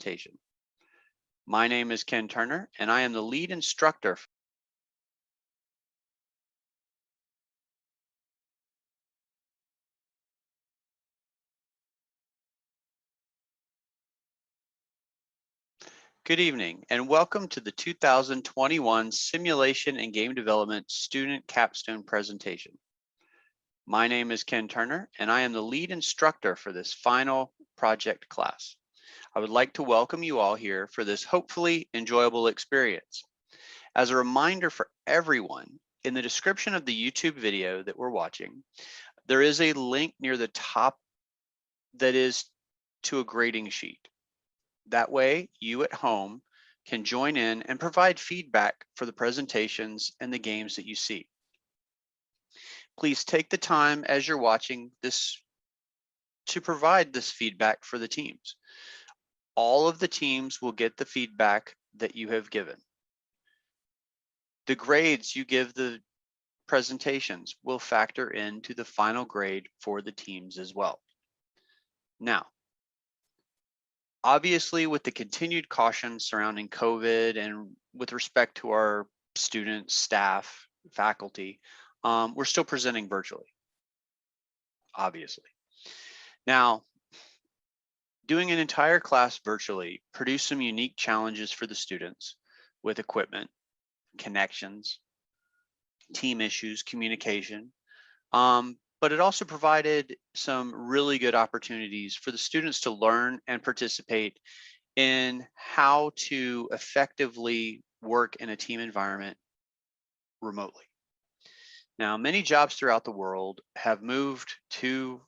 presentation. My name is Ken Turner, and I am the lead instructor. Good evening, and welcome to the 2021 Simulation and Game Development Student Capstone presentation. My name is Ken Turner, and I am the lead instructor for this final project class. I would like to welcome you all here for this hopefully enjoyable experience. As a reminder for everyone, in the description of the YouTube video that we're watching, there is a link near the top that is to a grading sheet. That way, you at home can join in and provide feedback for the presentations and the games that you see. Please take the time as you're watching this to provide this feedback for the teams. All of the teams will get the feedback that you have given. The grades you give the presentations will factor into the final grade for the teams as well. Now, obviously, with the continued caution surrounding COVID and with respect to our students, staff, faculty, we're still presenting virtually, obviously. Now, doing an entire class virtually produced some unique challenges for the students with equipment, connections, team issues, communication, but it also provided some really good opportunities for the students to learn and participate in how to effectively work in a team environment remotely. Now, many jobs throughout the world have moved to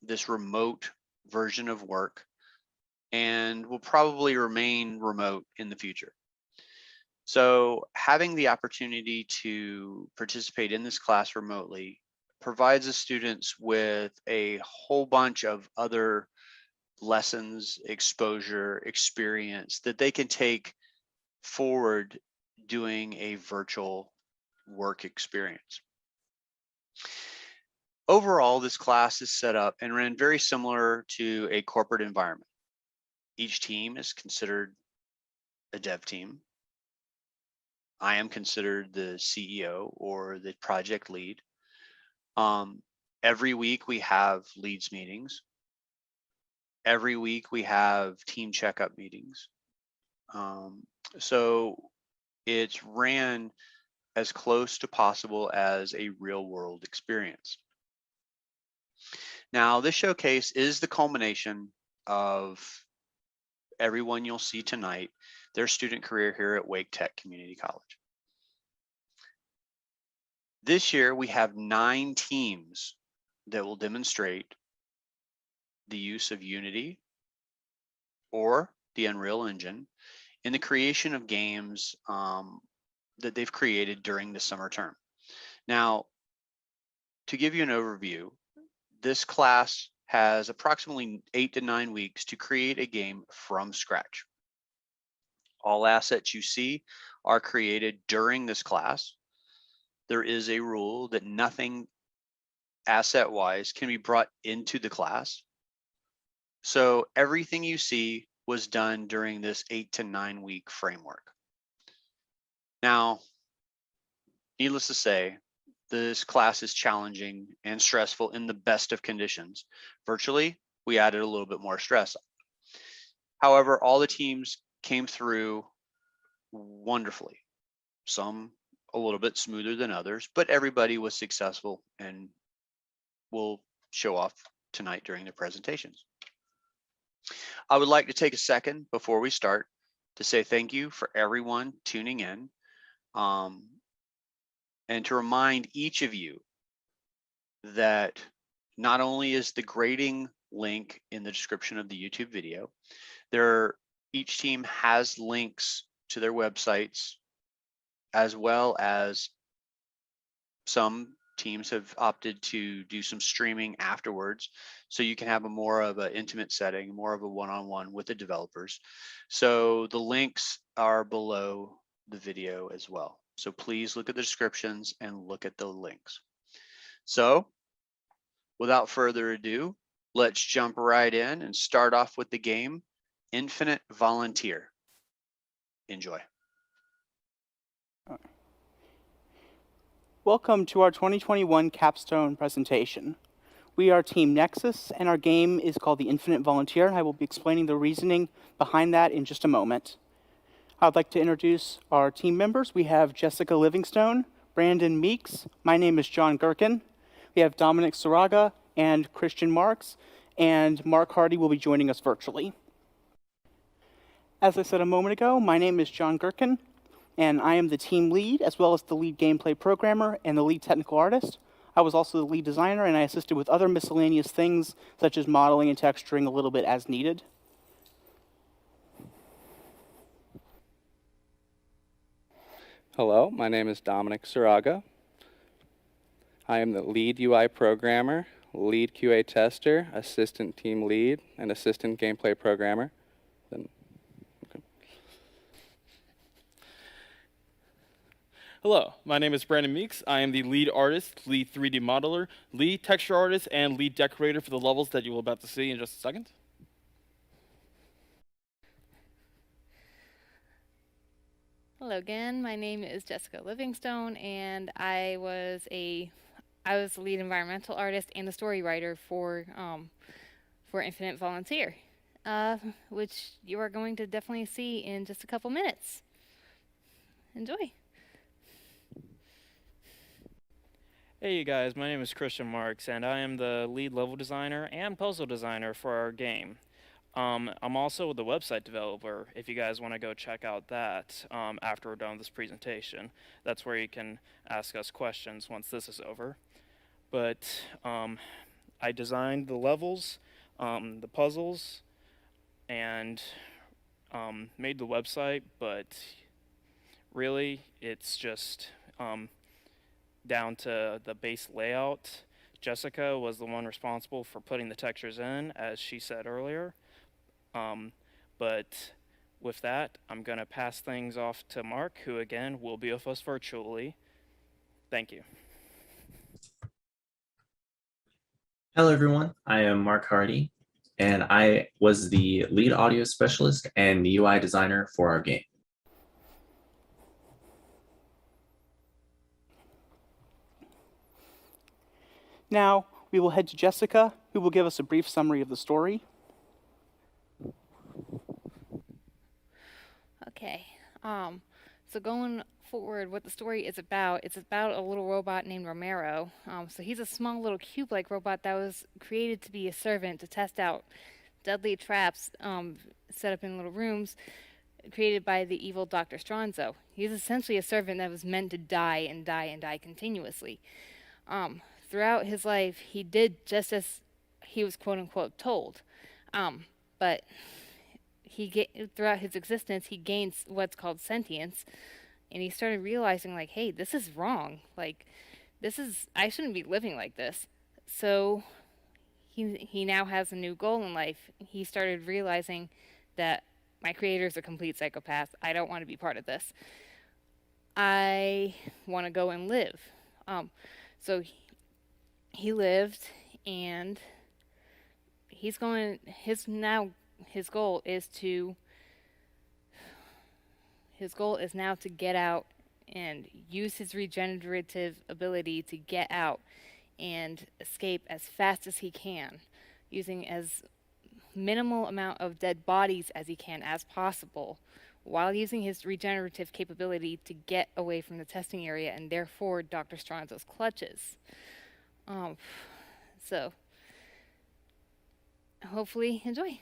this remote version of work and will probably remain remote in the future. So having the opportunity to participate in this class remotely provides the students with a whole bunch of other lessons, exposure, experience that they can take forward doing a virtual work experience. Overall, this class is set up and ran very similar to a corporate environment. Each team is considered a dev team. I am considered the CEO or the project lead. Every week we have leads meetings. Every week we have team checkup meetings. So it's ran as close to possible as a real world experience. Now, this showcase is the culmination of everyone you'll see tonight, their student career here at Wake Tech Community College. This year, we have 9 teams that will demonstrate the use of Unity or the Unreal Engine in the creation of games that they've created during the summer term. Now, to give you an overview, this class has approximately 8 to 9 weeks to create a game from scratch. All assets you see are created during this class. There is a rule that nothing asset-wise can be brought into the class. So everything you see was done during this 8 to 9 week framework. Now, needless to say, this class is challenging and stressful in the best of conditions. Virtually, we added a little bit more stress. However, all the teams came through wonderfully. Some a little bit smoother than others, but everybody was successful and will show off tonight during the presentations. I would like to take a second before we start to say thank you for everyone tuning in. And to remind each of you that not only is the grading link in the description of the YouTube video, each team has links to their websites, as well as some teams have opted to do some streaming afterwards, so you can have a more of an intimate setting, more of a one-on-one with the developers. So the links are below the video as well. So please look at the descriptions and look at the links. So without further ado, let's jump right in and start off with the game Infinite Volunteer. Enjoy. Welcome to our 2021 Capstone presentation. We are Team Nexus, and our game is called the Infinite Volunteer, and I will be explaining the reasoning behind that in just a moment. I'd like to introduce our team members. We have Jessica Livingstone, Brandon Meeks, my name is John Gherkin, we have Dominic Saraga and Christian Marks, and Mark Hardy will be joining us virtually. As I said a moment ago, my name is John Gherkin, and I am the team lead, as well as the lead gameplay programmer and the lead technical artist. I was also the lead designer, and I assisted with other miscellaneous things, such as modeling and texturing a little bit as needed. Hello, my name is Dominic Saraga. I am the lead UI programmer, lead QA tester, assistant team lead, and assistant gameplay programmer. Hello, my name is Brandon Meeks. I am the lead artist, lead 3D modeler, lead texture artist, and lead decorator for the levels that you will about to see in just a second. Hello again, my name is Jessica Livingstone, and I was the lead environmental artist and the story writer for Infinite Volunteer, which you are going to definitely see in just a couple minutes. Enjoy. Hey you guys, my name is Christian Marks, and I am the lead level designer and puzzle designer for our game. I'm also the website developer, if you guys want to go check out that after we're done with this presentation. That's where you can ask us questions once this is over. But I designed the levels, the puzzles, and made the website, but really it's just down to the base layout. Jessica was the one responsible for putting the textures in, as she said earlier. But with that, I'm going to pass things off to Mark, who again will be with us virtually. Thank you. Hello everyone, I am Mark Hardy, and I was the lead audio specialist and the UI designer for our game. Now, we will head to Jessica, who will give us a brief summary of the story. Okay, so going forward, what the story is about, it's about a little robot named Romero. So he's a small little cube-like robot that was created to be a servant to test out deadly traps set up in little rooms created by the evil Dr. Stronzo. He's essentially a servant that was meant to die and die and die continuously. Throughout his life, he did just as he was quote-unquote told. But throughout his existence, he gained what's called sentience, and he started realizing, like, hey, this is wrong. Like, I shouldn't be living like this. So he now has a new goal in life. He started realizing that my creator is a complete psychopath. I don't want to be part of this. I want to go and live. So he lived, and his goal is now to get out and use his regenerative ability to get out and escape as fast as he can, using as minimal amount of dead bodies as he can as possible, while using his regenerative capability to get away from the testing area and therefore Dr. Stronzo's clutches. So hopefully enjoy.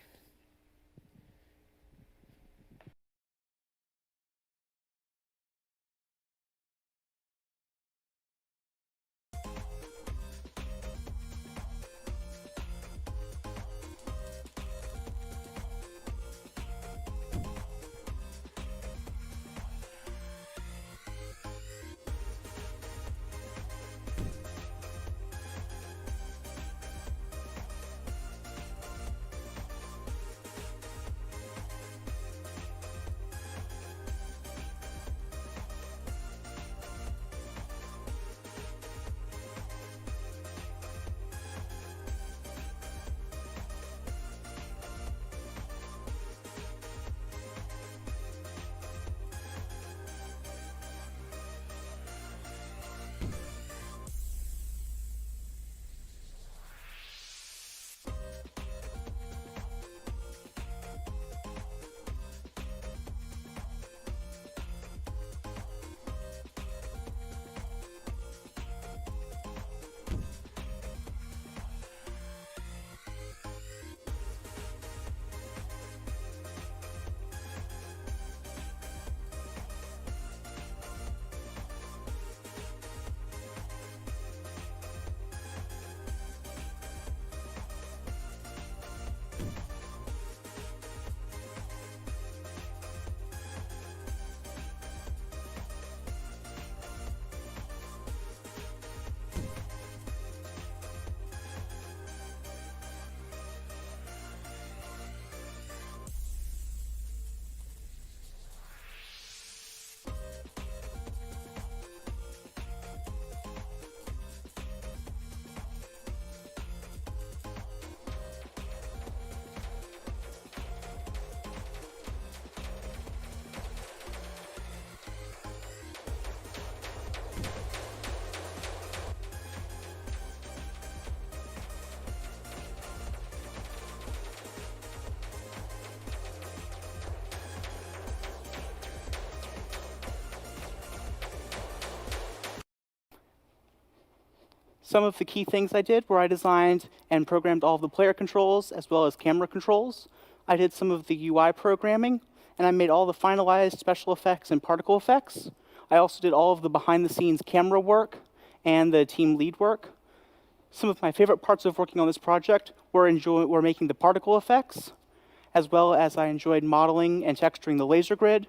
Some of the key things I did were I designed and programmed all of the player controls as well as camera controls. I did some of the UI programming, and I made all the finalized special effects and particle effects. I also did all of the behind-the-scenes camera work and the team lead work. Some of my favorite parts of working on this project were making the particle effects, as well as I enjoyed modeling and texturing the laser grid,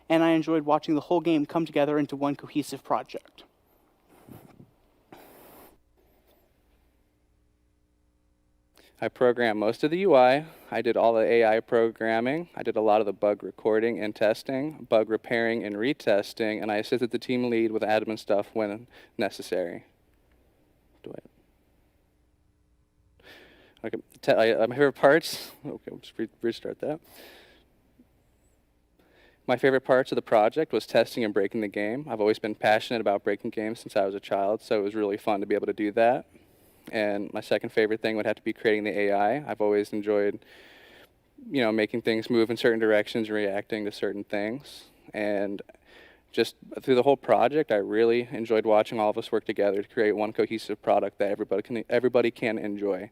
and I enjoyed watching the whole game come together into one cohesive project. I programmed most of the UI. I did all the AI programming. I did a lot of the bug recording and testing, bug repairing and retesting, and I assisted the team lead with admin stuff when necessary. Do it. Okay, my favorite parts. Okay, we'll just restart that. My favorite parts of the project was testing and breaking the game. I've always been passionate about breaking games since I was a child, so it was really fun to be able to do that. And my second favorite thing would have to be creating the AI. I've always enjoyed, making things move in certain directions, reacting to certain things. And just through the whole project, I really enjoyed watching all of us work together to create one cohesive product that everybody can enjoy.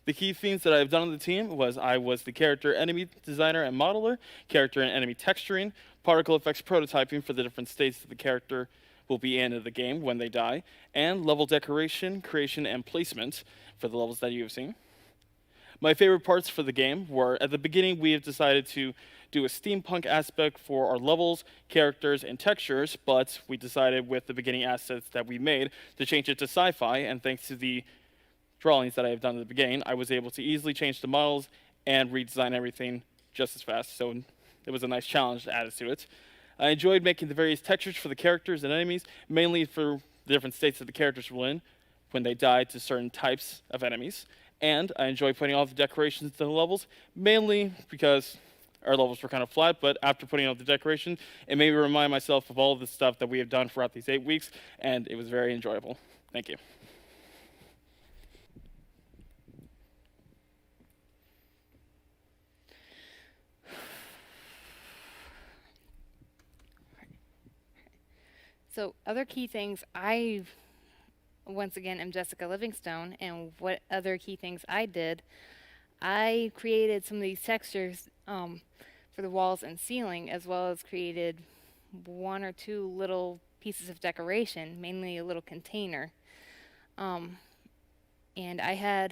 The key themes that I've done on the team was I was the character enemy designer and modeler, character and enemy texturing, particle effects prototyping for the different states that the character will be in the game when they die, and level decoration, creation, and placement for the levels that you have seen. My favorite parts for the game were, at the beginning, we have decided to do a steampunk aspect for our levels, characters, and textures, but we decided with the beginning assets that we made to change it to sci-fi, and thanks to the drawings that I have done at the beginning, I was able to easily change the models and redesign everything just as fast, so it was a nice challenge added to it. I enjoyed making the various textures for the characters and enemies, mainly for the different states that the characters were in when they died to certain types of enemies. And I enjoyed putting all the decorations to the levels, mainly because our levels were kind of flat, but after putting out the decorations, it made me remind myself of all of the stuff that we have done throughout these 8 weeks, and it was very enjoyable. Thank you. So other key things once again, am Jessica Livingstone, and what other key things I did, I created some of these textures for the walls and ceiling, as well as created 1 or 2 little pieces of decoration, mainly a little container. And I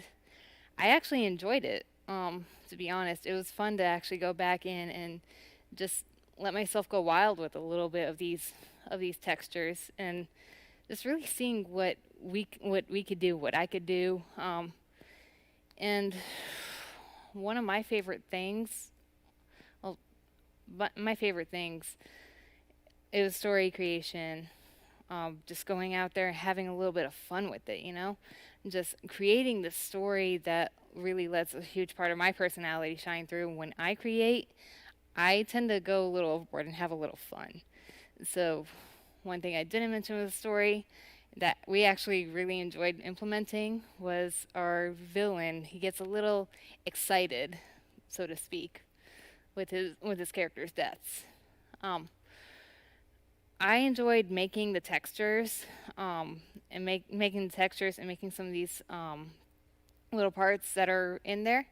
actually enjoyed it, to be honest. It was fun to actually go back in and just let myself go wild with a little bit of these textures, and just really seeing what we could do, what I could do. And one of my favorite things, it was story creation. Just going out there and having a little bit of fun with it, just creating the story that really lets a huge part of my personality shine through. When I create, I tend to go a little overboard and have a little fun. So one thing I didn't mention with the story that we actually really enjoyed implementing was our villain. He gets a little excited, so to speak, with his character's deaths. I enjoyed making the textures, and making the textures and making some of these little parts that are in there.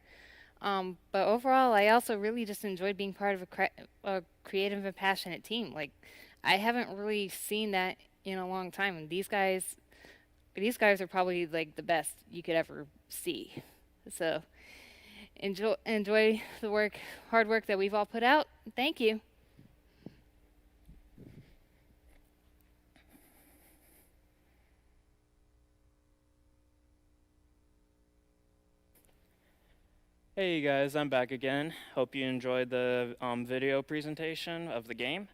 But overall, I also really just enjoyed being part of a creative and passionate team. Like, I haven't really seen that in a long time, and these guys are probably like the best you could ever see. So enjoy the hard work that we've all put out. Thank you. Hey guys, I'm back again. Hope you enjoyed the video presentation of the game.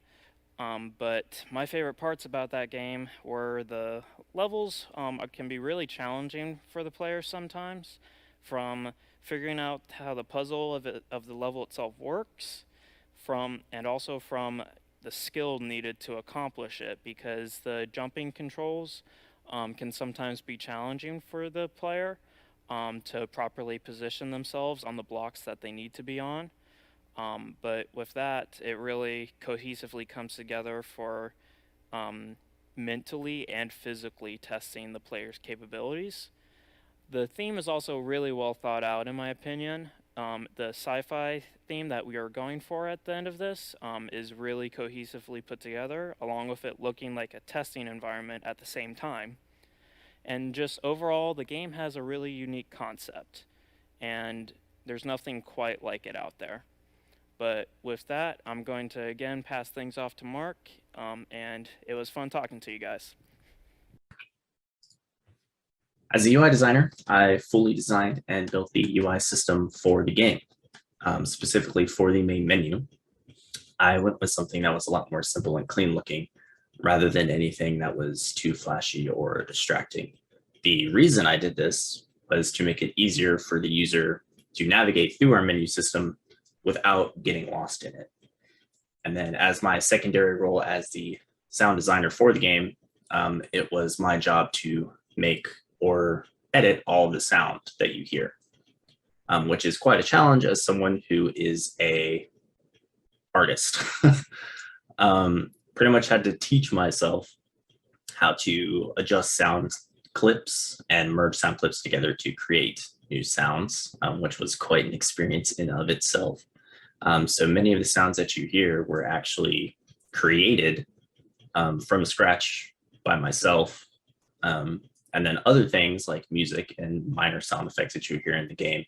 But my favorite parts about that game were the levels. Can be really challenging for the player sometimes, from figuring out how the puzzle of the level itself works, and also from the skill needed to accomplish it, because the jumping controls can sometimes be challenging for the player to properly position themselves on the blocks that they need to be on. But with that, it really cohesively comes together for mentally and physically testing the player's capabilities. The theme is also really well thought out, in my opinion. The sci-fi theme that we are going for at the end of this is really cohesively put together, along with it looking like a testing environment at the same time. And just overall, the game has a really unique concept, and there's nothing quite like it out there. But with that, I'm going to again pass things off to Mark, and it was fun talking to you guys. As a UI designer, I fully designed and built the UI system for the game, specifically for the main menu. I went with something that was a lot more simple and clean looking rather than anything that was too flashy or distracting. The reason I did this was to make it easier for the user to navigate through our menu system without getting lost in it. And then as my secondary role as the sound designer for the game, it was my job to make or edit all of the sound that you hear, which is quite a challenge as someone who is a artist. Pretty much had to teach myself how to adjust sound clips and merge sound clips together to create new sounds, which was quite an experience in and of itself. So many of the sounds that you hear were actually created from scratch by myself. And then other things like music and minor sound effects that you hear in the game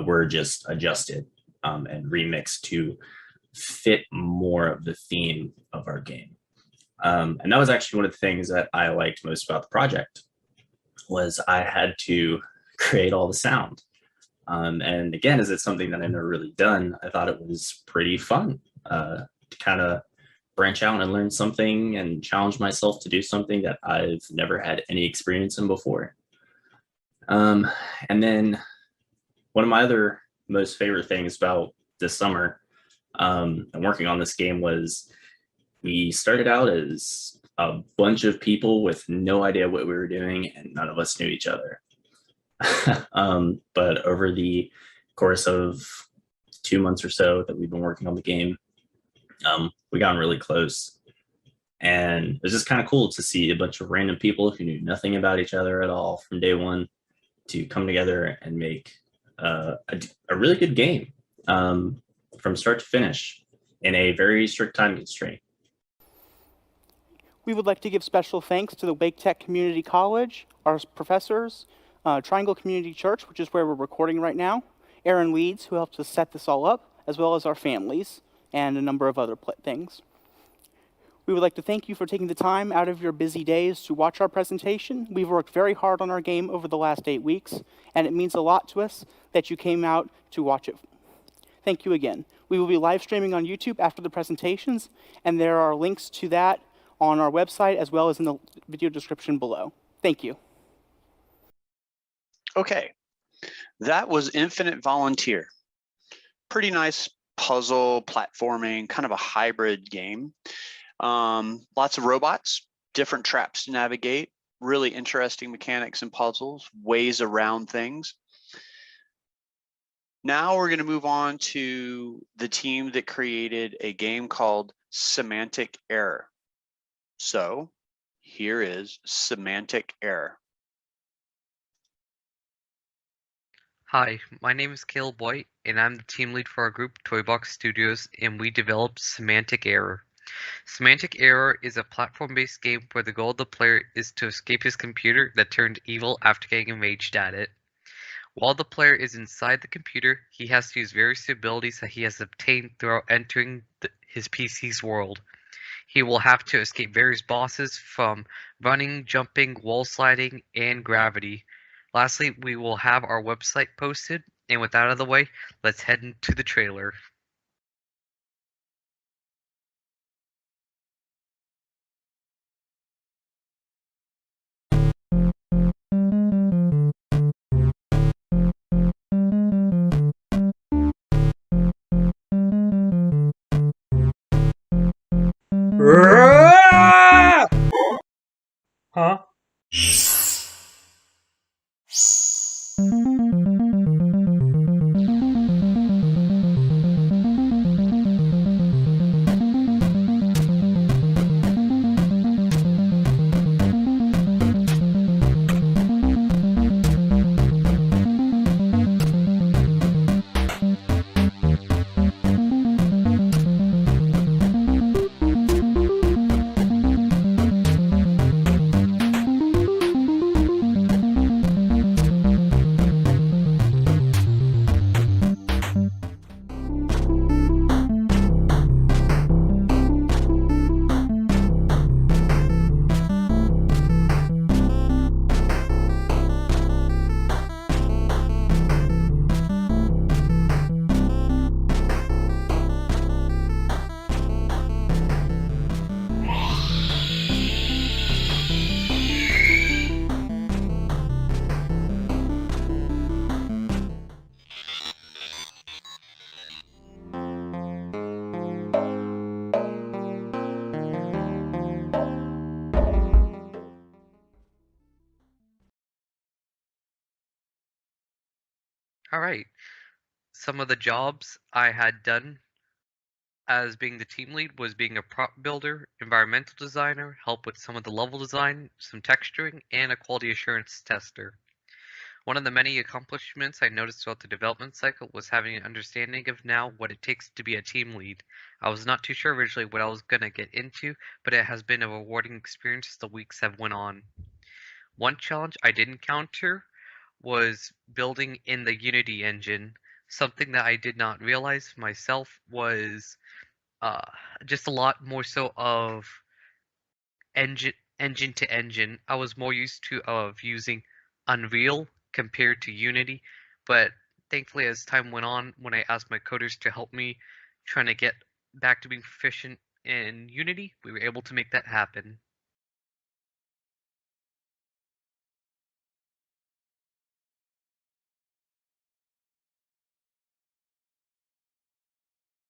were just adjusted and remixed to fit more of the theme of our game. And that was actually one of the things that I liked most about the project was I had to create all the sound. And again, as it's something that I've never really done, I thought it was pretty fun to kind of branch out and learn something and challenge myself to do something that I've never had any experience in before. And then one of my other most favorite things about this summer and working on this game was we started out as a bunch of people with no idea what we were doing and none of us knew each other. But over the course of 2 months or so that we've been working on the game, we got really close. And it was just kind of cool to see a bunch of random people who knew nothing about each other at all from day one to come together and make a really good game from start to finish in a very strict time constraint. We would like to give special thanks to the Wake Tech Community College, our professors, Triangle Community Church, which is where we're recording right now, Aaron Leeds, who helped us set this all up, as well as our families, and a number of other things. We would like to thank you for taking the time out of your busy days to watch our presentation. We've worked very hard on our game over the last 8 weeks, and it means a lot to us that you came out to watch it. Thank you again. We will be live streaming on YouTube after the presentations, and there are links to that on our website as well as in the video description below. Thank you. Okay, that was Infinite Volunteer. Pretty nice puzzle, platforming, kind of a hybrid game. Lots of robots, different traps to navigate, really interesting mechanics and puzzles, ways around things. Now we're going to move on to the team that created a game called Semantic Error. So here is Semantic Error. Hi, my name is Caleb White, and I'm the team lead for our group, Toybox Studios, and we developed Semantic Error. Semantic Error is a platform-based game where the goal of the player is to escape his computer that turned evil after getting enraged at it. While the player is inside the computer, he has to use various abilities that he has obtained throughout entering his PC's world. He will have to escape various bosses from running, jumping, wall sliding, and gravity. Lastly, we will have our website posted, and with that out of the way, let's head into the trailer. Huh? All right. Some of the jobs I had done as being the team lead was being a prop builder, environmental designer, help with some of the level design, some texturing, and a quality assurance tester. One of the many accomplishments I noticed throughout the development cycle was having an understanding of now what it takes to be a team lead. I was not too sure originally what I was going to get into, but it has been a rewarding experience as the weeks have went on. One challenge I did encounter was building in the Unity engine. Something that I did not realize myself was uh, just a lot more so of engine to engine. I was more used to of using Unreal compared to Unity, but thankfully as time went on, when I asked my coders to help me trying to get back to being proficient in Unity, we were able to make that happen.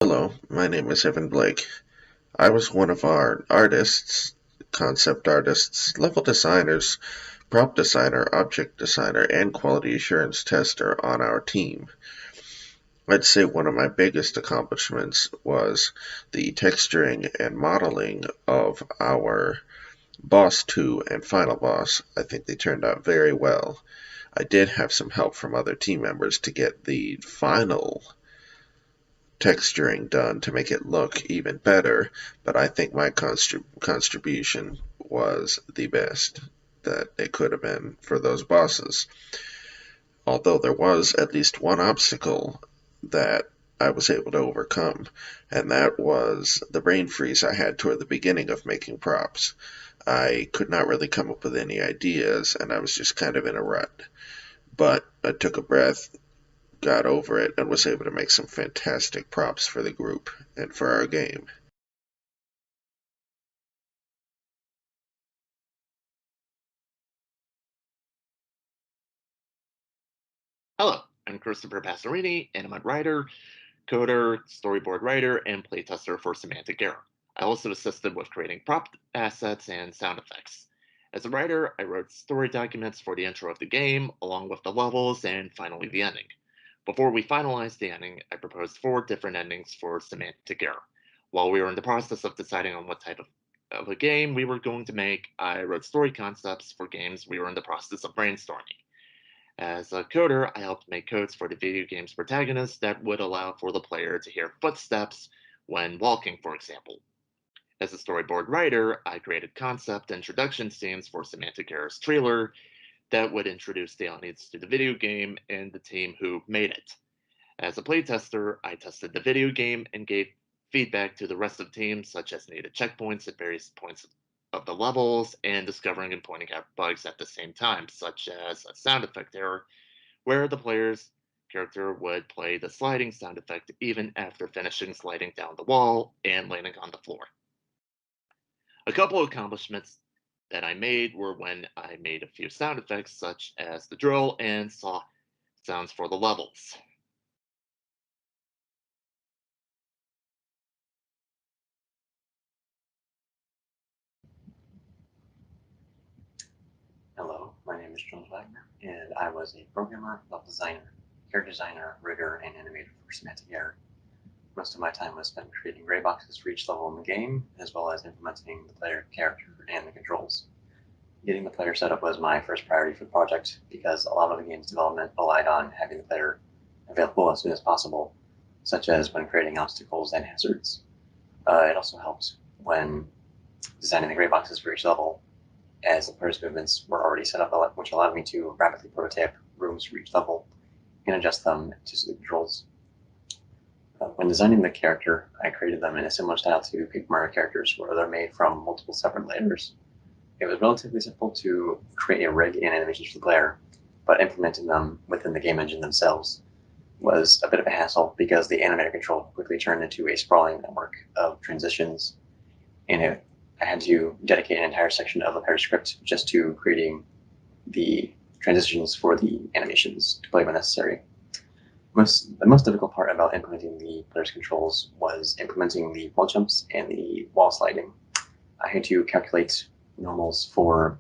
Hello, my name is Evan Blake. I was one of our artists, concept artists, level designers, prop designer, object designer, and quality assurance tester on our team. I'd say one of my biggest accomplishments was the texturing and modeling of our Boss 2 and Final Boss. I think they turned out very well. I did have some help from other team members to get the final texturing done to make it look even better, but I think my contribution was the best that it could have been for those bosses. Although there was at least one obstacle that I was able to overcome, and that was the brain freeze I had toward the beginning of making props. I could not really come up with any ideas, and I was just kind of in a rut. But I took a breath, got over it, and was able to make some fantastic props for the group and for our game. Hello, I'm Christopher Pastorini, and I'm a writer, coder, storyboard writer, and playtester for Semantic Error. I also assisted with creating prop assets and sound effects. As a writer, I wrote story documents for the intro of the game, along with the levels, and finally the ending. Before we finalized the ending, I proposed 4 different endings for Semantic Error. While we were in the process of deciding on what type of a game we were going to make, I wrote story concepts for games we were in the process of brainstorming. As a coder, I helped make codes for the video game's protagonist that would allow for the player to hear footsteps when walking, for example. As a storyboard writer, I created concept introduction scenes for Semantic Error's trailer that would introduce the audience to the video game and the team who made it. As a playtester, I tested the video game and gave feedback to the rest of the team, such as needed checkpoints at various points of the levels and discovering and pointing out bugs at the same time, such as a sound effect error where the player's character would play the sliding sound effect even after finishing sliding down the wall and landing on the floor. A couple of accomplishments that I made were when I made a few sound effects, such as the drill and saw sounds for the levels. Hello, my name is Jones Wagner, and I was a programmer, level designer, character designer, rigger, and animator for Semantic Error. Most of my time was spent creating gray boxes for each level in the game, as well as implementing the player character and the controls. Getting the player set up was my first priority for the project, because a lot of the game's development relied on having the player available as soon as possible, such as when creating obstacles and hazards. It also helped when designing the gray boxes for each level, as the player's movements were already set up, which allowed me to rapidly prototype rooms for each level and adjust them to the controls. When designing the character, I created them in a similar style to Paper Mario characters, where they're made from multiple separate layers. It was relatively simple to create a rig and animations for the player, but implementing them within the game engine themselves was a bit of a hassle because the animator control quickly turned into a sprawling network of transitions, and I had to dedicate an entire section of the player script just to creating the transitions for the animations to play when necessary. The most difficult part about implementing the player's controls was implementing the wall jumps and the wall sliding. I had to calculate normals for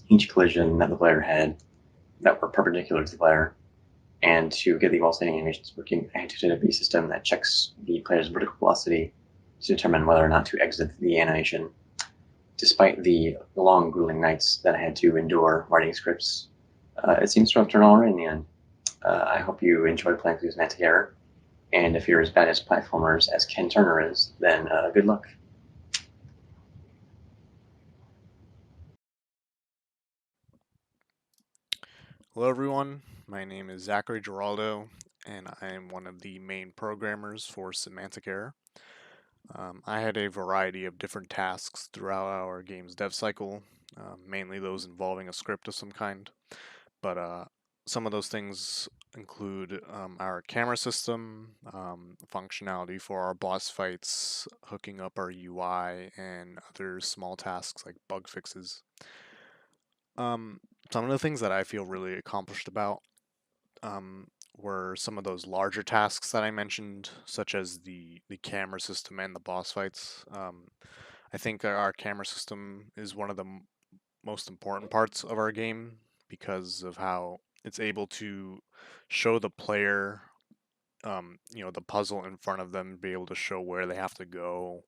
each collision that the player had that were perpendicular to the player, And to get the pulsating animations working, I had to develop a system that checks the player's vertical velocity to determine whether or not to exit the animation. Despite the long, grueling nights that I had to endure writing scripts, it seems to have turned all right in the end. I hope you enjoy playing through Semantic Error, and if you're as bad as platformers as Ken Turner is, then good luck. Hello everyone, my name is Zachary Giraldo, and I am one of the main programmers for Semantic Error. I had a variety of different tasks throughout our game's dev cycle, mainly those involving a script of some kind, but some of those things include our camera system, functionality for our boss fights, hooking up our UI, and other small tasks like bug fixes. Some of the things that I feel really accomplished about were some of those larger tasks that I mentioned, such as the camera system and the boss fights. I think our camera system is one of the most important parts of our game because of how it's able to show the player, the puzzle in front of them, be able to show where they have to go,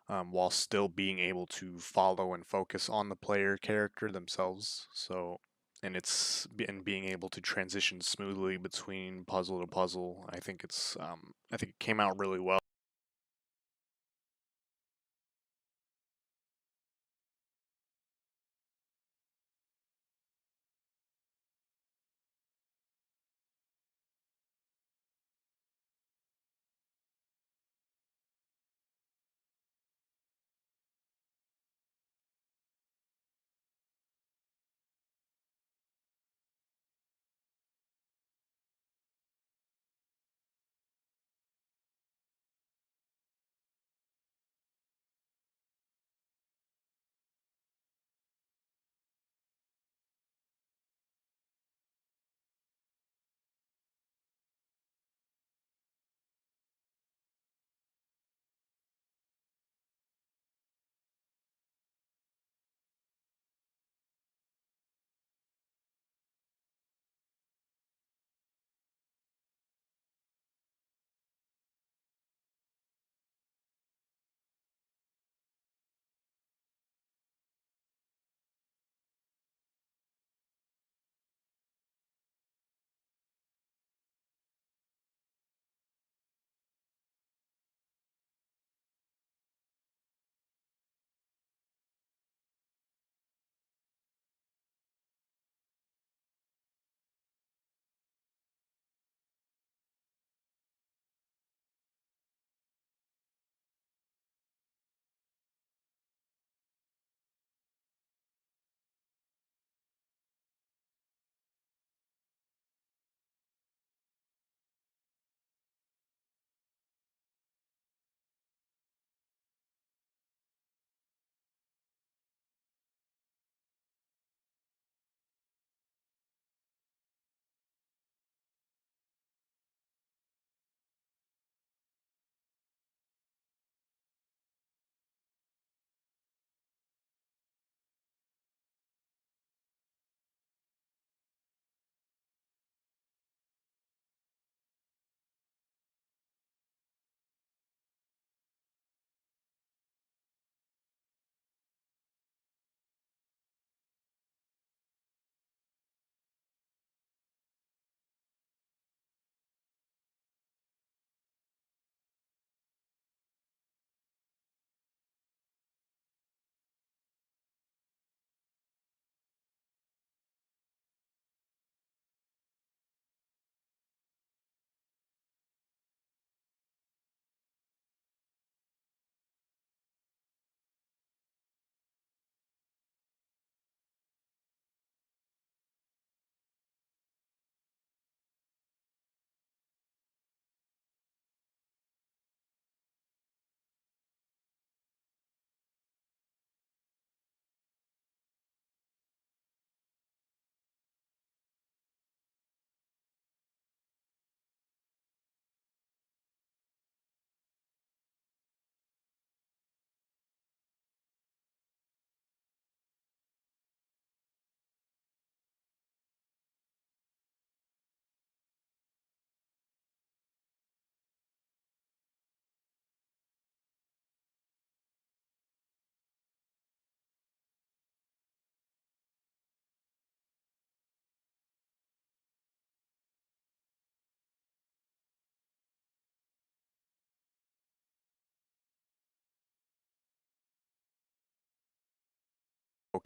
while still being able to follow and focus on the player character themselves. So, and being able to transition smoothly between puzzle to puzzle. I think it came out really well.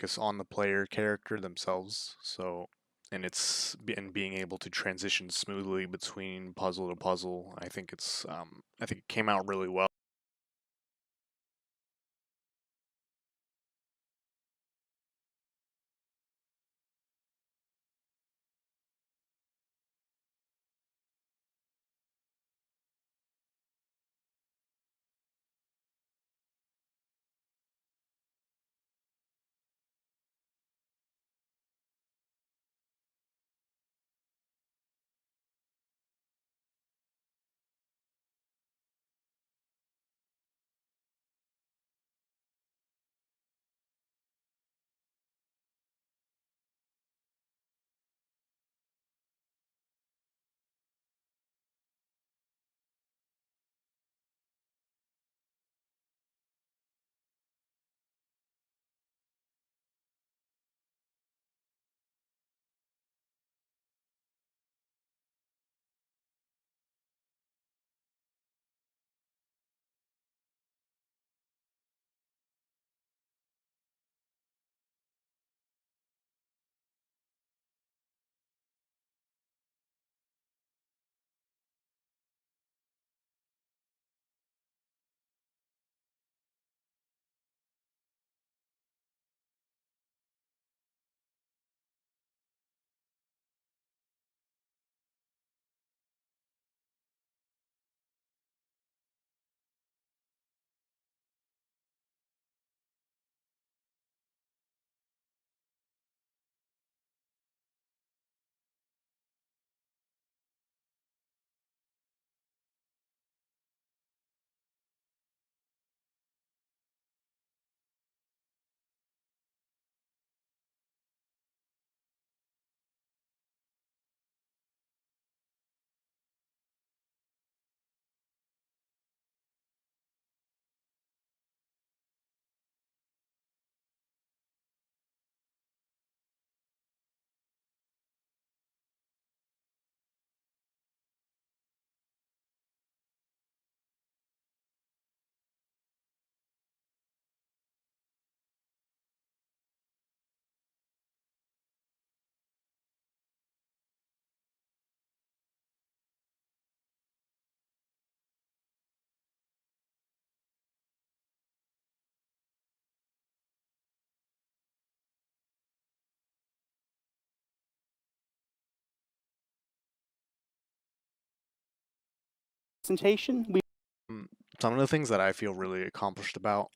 focus on the player character themselves. So, and being able to transition smoothly between puzzle to puzzle. I think it came out really well. Presentation, Some of the things that I feel really accomplished about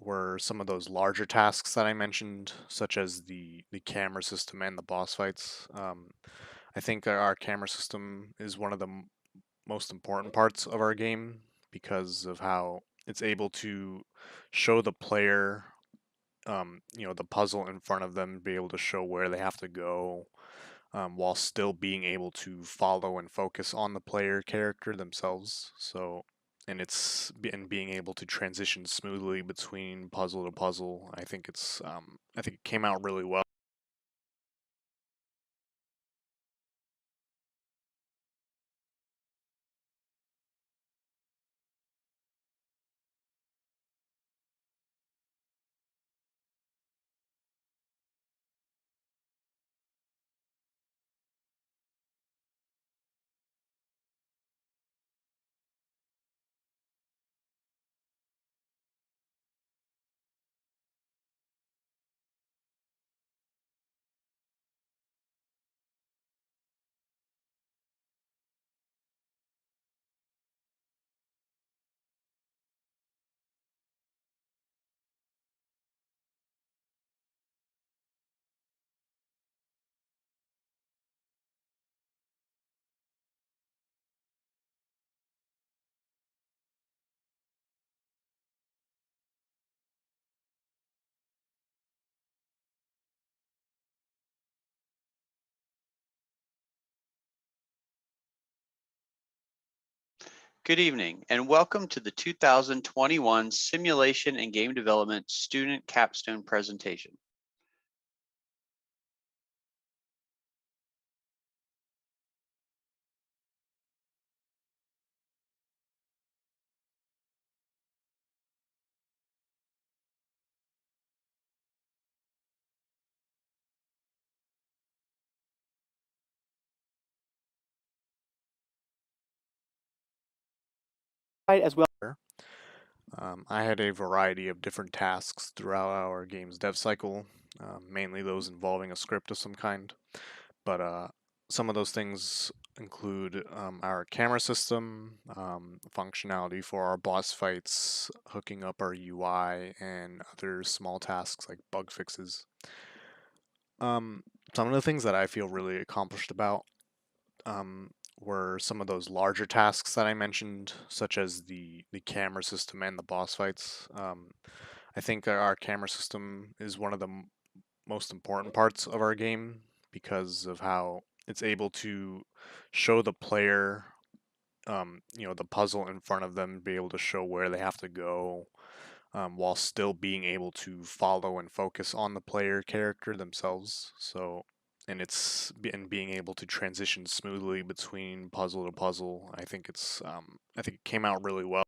were some of those larger tasks that I mentioned, such as the camera system and the boss fights. I think our camera system is one of the most important parts of our game because of how it's able to show the player, the puzzle in front of them, be able to show where they have to go, while still being able to follow and focus on the player character themselves. So, and being able to transition smoothly between puzzle to puzzle. I think it came out really well. Good evening and welcome to the 2021 Simulation and Game Development Student Capstone presentation. as well. I had a variety of different tasks throughout our game's dev cycle, mainly those involving a script of some kind. But some of those things include our camera system, functionality for our boss fights, hooking up our UI, and other small tasks like bug fixes. Some of the things that I feel really accomplished about were some of those larger tasks that I mentioned, such as the camera system and the boss fights. I think our camera system is one of the most important parts of our game because of how it's able to show the player, the puzzle in front of them, be able to show where they have to go, while still being able to follow and focus on the player character themselves. And being able to transition smoothly between puzzle to puzzle. I think it came out really well.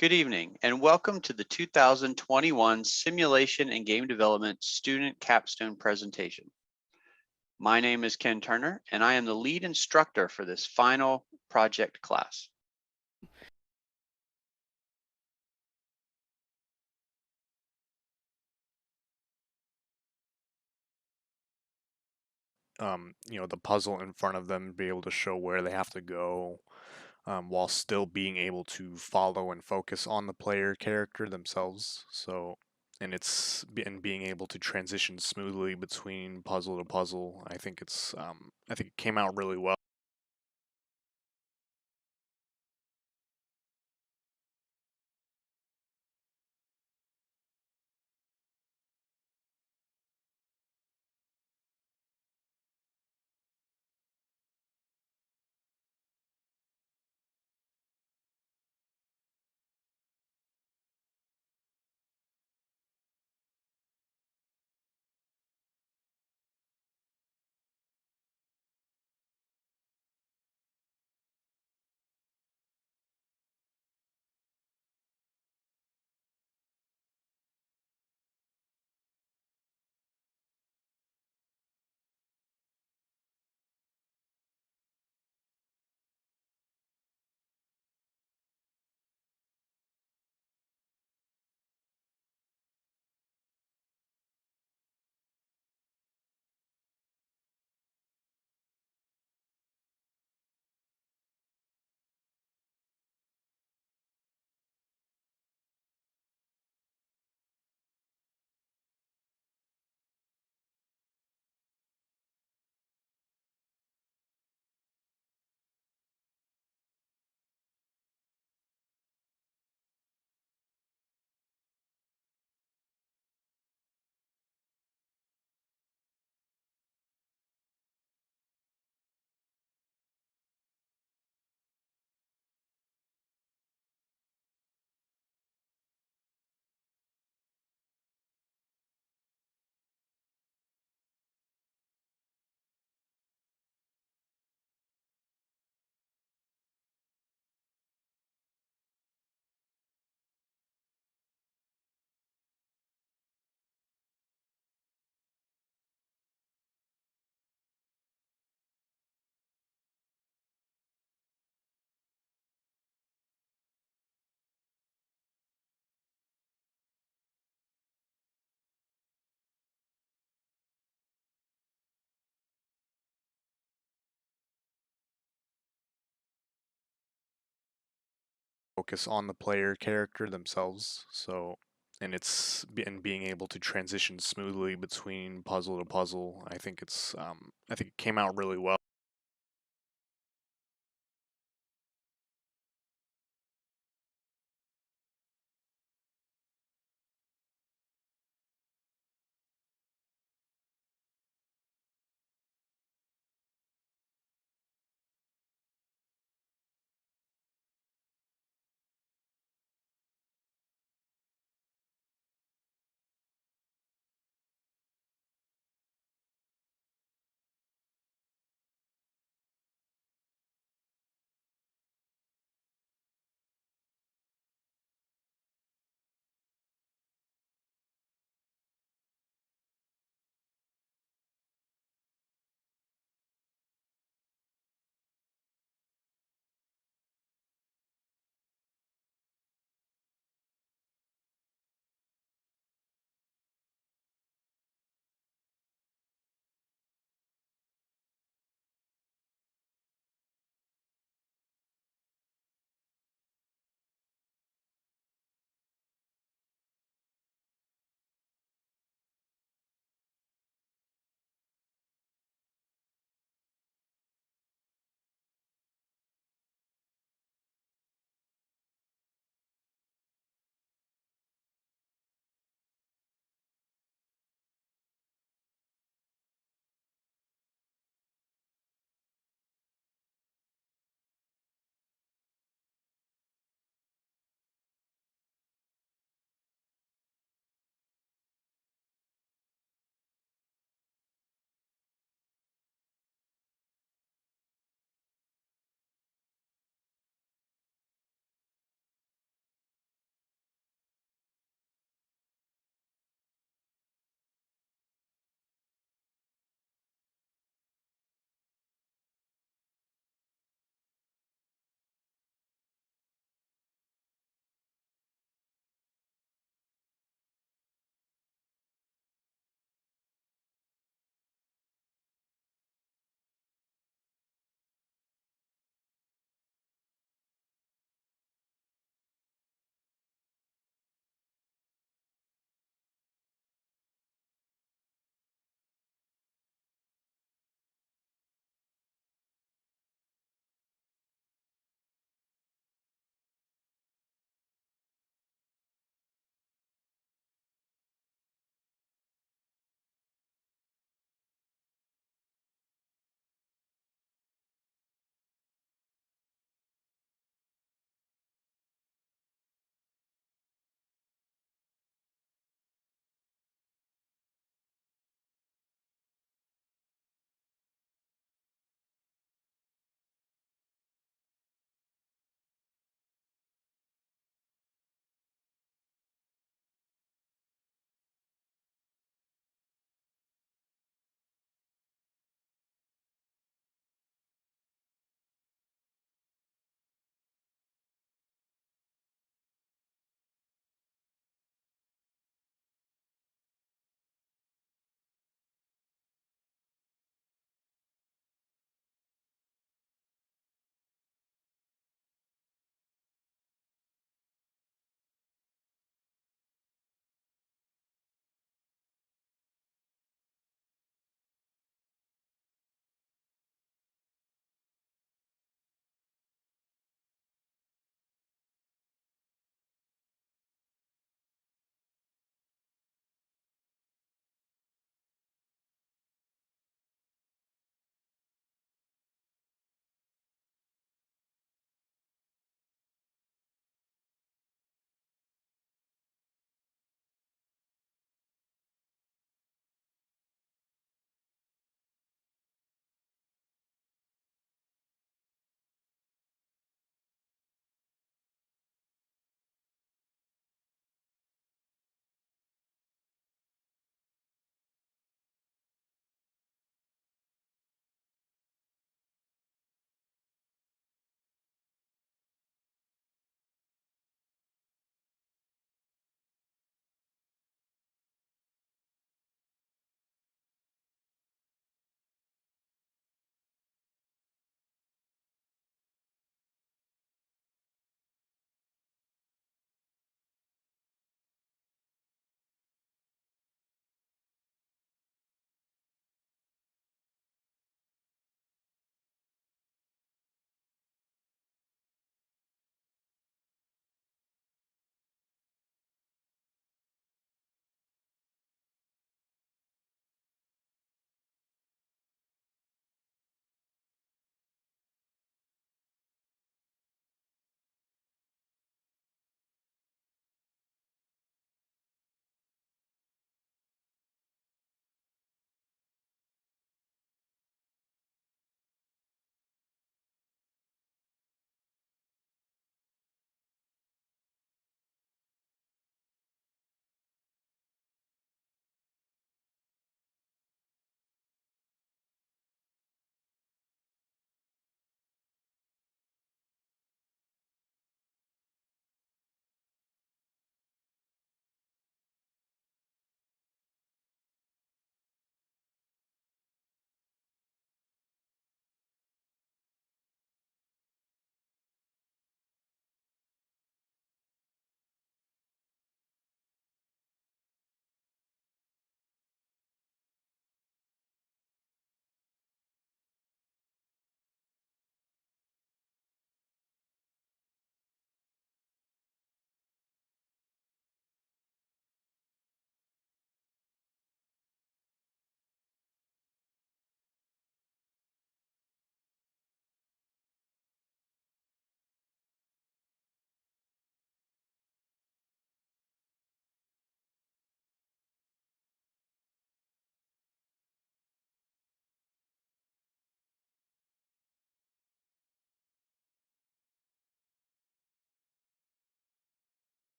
Good evening and welcome to the 2021 Simulation and Game Development Student Capstone presentation. My name is Ken Turner and I am the lead instructor for this final project class. The puzzle in front of them, be able to show where they have to go, while still being able to follow and focus on the player character themselves. And being able to transition smoothly between puzzle to puzzle. I think it came out really well. Focus on the player character themselves. And being able to transition smoothly between puzzle to puzzle. I think it came out really well.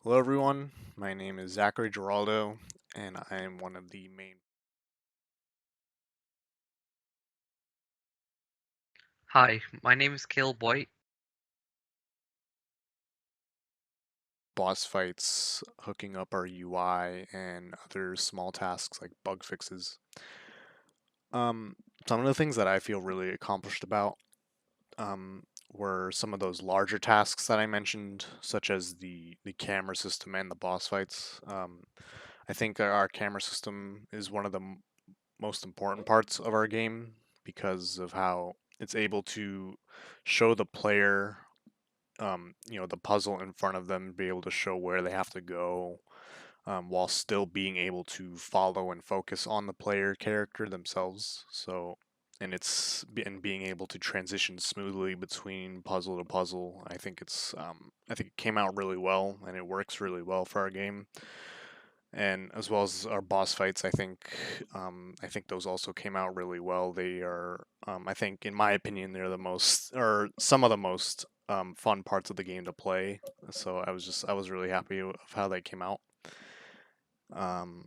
Hello, everyone. My name is Zachary Giraldo, and I am one of the main Hi, my name is Caleb White. boss fights, hooking up our UI, and other small tasks like bug fixes. Some of the things that I feel really accomplished about were some of those larger tasks that I mentioned, such as the camera system and the boss fights. I think our camera system is one of the most important parts of our game because of how it's able to show the player, the puzzle in front of them, be able to show where they have to go, while still being able to follow and focus on the player character themselves. So, and being able to transition smoothly between puzzle to puzzle. I think it came out really well, and it works really well for our game. And as well as our boss fights, I think those also came out really well. They are, I think, in my opinion, they're the most, or some of the most fun parts of the game to play. So I was really happy of how they came out. Um,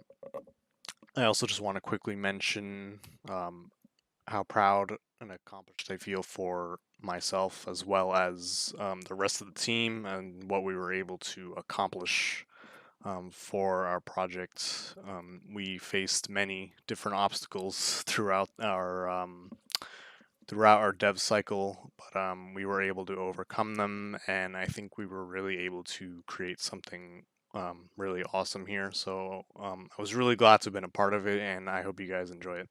I also just want to quickly mention how proud and accomplished I feel for myself as well as the rest of the team and what we were able to accomplish for our project. We faced many different obstacles throughout our dev cycle, but we were able to overcome them, and I think we were really able to create something really awesome here. So I was really glad to have been a part of it, and I hope you guys enjoy it.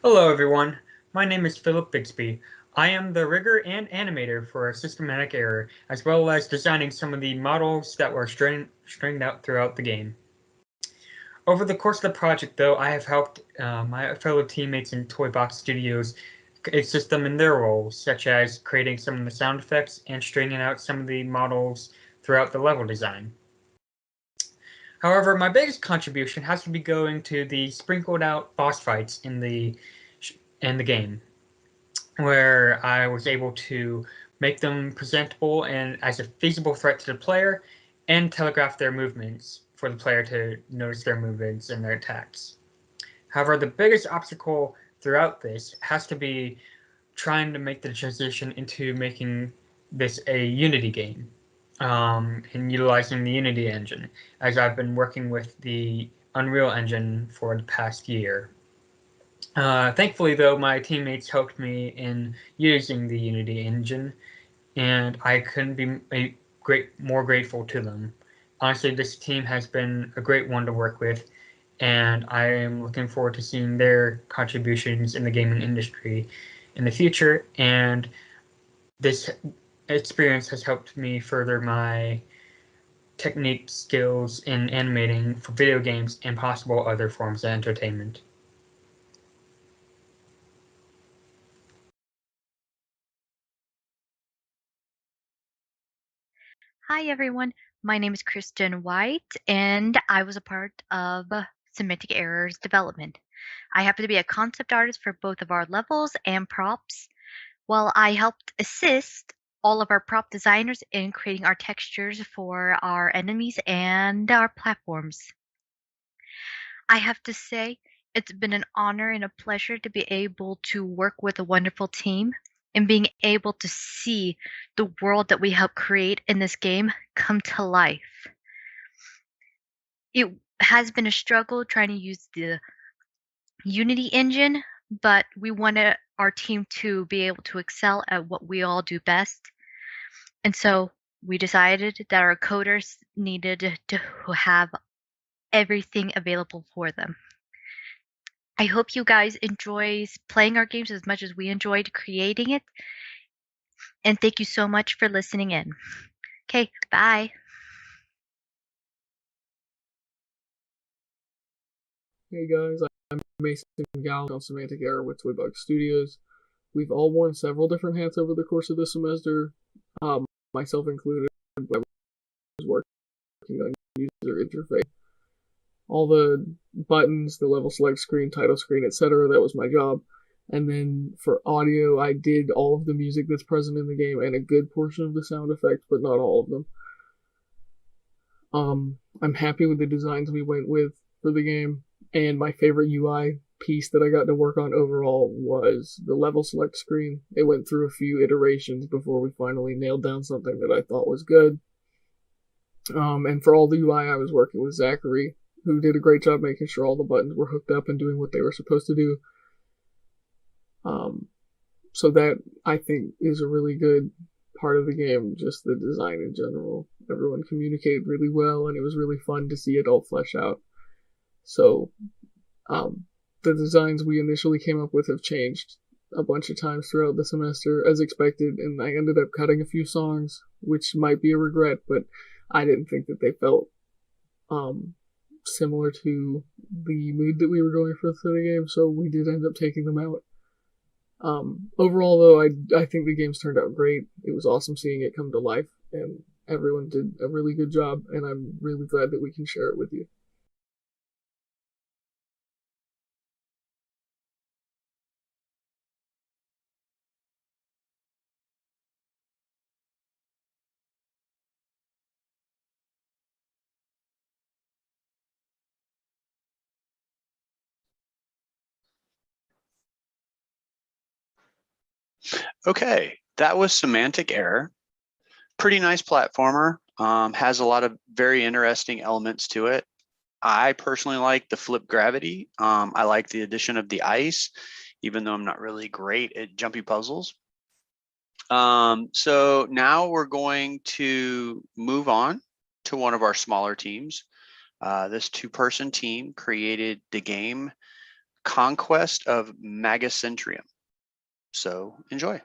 Hello everyone, my name is Philip Bixby. I am the rigger and animator for Systematic Error, as well as designing some of the models that were stringed out throughout the game. Over the course of the project, though, I have helped my fellow teammates in Toybox Studios assist them in their roles, such as creating some of the sound effects and stringing out some of the models throughout the level design. However, my biggest contribution has to be going to the sprinkled out boss fights in the game, where I was able to make them presentable and as a feasible threat to the player, and telegraph their movements for the player to notice their movements and their attacks. However, the biggest obstacle throughout this has to be trying to make the transition into making this a Unity game, and utilizing the Unity engine, as I've been working with the Unreal Engine for the past year. Thankfully, though, my teammates helped me in using the Unity engine, and I couldn't be more grateful to them. Honestly, this team has been a great one to work with, and I am looking forward to seeing their contributions in the gaming industry in the future, and this experience has helped me further my technique skills in animating for video games and possible other forms of entertainment. Hi, everyone. My name is Kristen White, and I was a part of Semantic Error's development. I happen to be a concept artist for both of our levels and props, while I helped assist all of our prop designers in creating our textures for our enemies and our platforms. I have to say, it's been an honor and a pleasure to be able to work with a wonderful team and being able to see the world that we help create in this game come to life. It has been a struggle trying to use the Unity engine, but we wanted our team to be able to excel at what we all do best. And so we decided that our coders needed to have everything available for them. I hope you guys enjoy playing our games as much as we enjoyed creating it. And thank you so much for listening in. Okay, bye. Hey guys, I'm Mason Gal on Semantic Error with Toybox Studios. We've all worn several different hats over the course of this semester, myself included. I was working on user interface. All the buttons, the level select screen, title screen, etc. That was my job. And then for audio, I did all of the music that's present in the game and a good portion of the sound effects, but not all of them. I'm happy with the designs we went with for the game, and my favorite UI piece that I got to work on overall was the level select screen. It went through a few iterations before we finally nailed down something that I thought was good. And for all the UI, I was working with Zachary, who did a great job making sure all the buttons were hooked up and doing what they were supposed to do. So that, I think, is a really good part of the game, just the design in general. Everyone communicated really well, and it was really fun to see it all flesh out. So, the designs we initially came up with have changed a bunch of times throughout the semester, as expected, and I ended up cutting a few songs, which might be a regret, but I didn't think that they felt similar to the mood that we were going for the game, so we did end up taking them out. Overall, though, I think the game's turned out great. It was awesome seeing it come to life, and everyone did a really good job, and I'm really glad that we can share it with you. Okay, that was Semantic Error. Pretty nice platformer. Has a lot of very interesting elements to it. I personally like the flip gravity. I like the addition of the ice, even though I'm not really great at jumpy puzzles. So now we're going to move on to one of our smaller teams. This two-person team created the game Conquest of Magacentrium. So enjoy.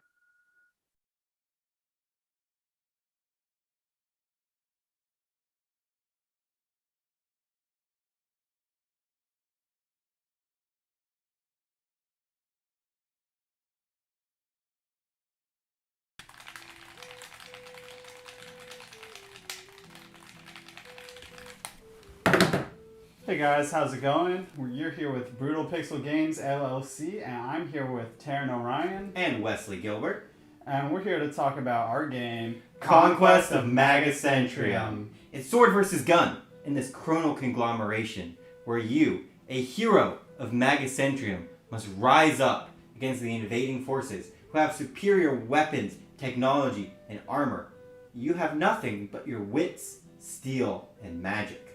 Hey guys, how's it going? You're here with Brutal Pixel Games LLC, and I'm here with Taryn O'Ryan and Wesley Gilbert, and we're here to talk about our game Conquest of Magacentrium. It's sword versus gun in this chronal conglomeration where you, a hero of Magacentrium, must rise up against the invading forces who have superior weapons, technology, and armor. You have nothing but your wits, steel, and magic.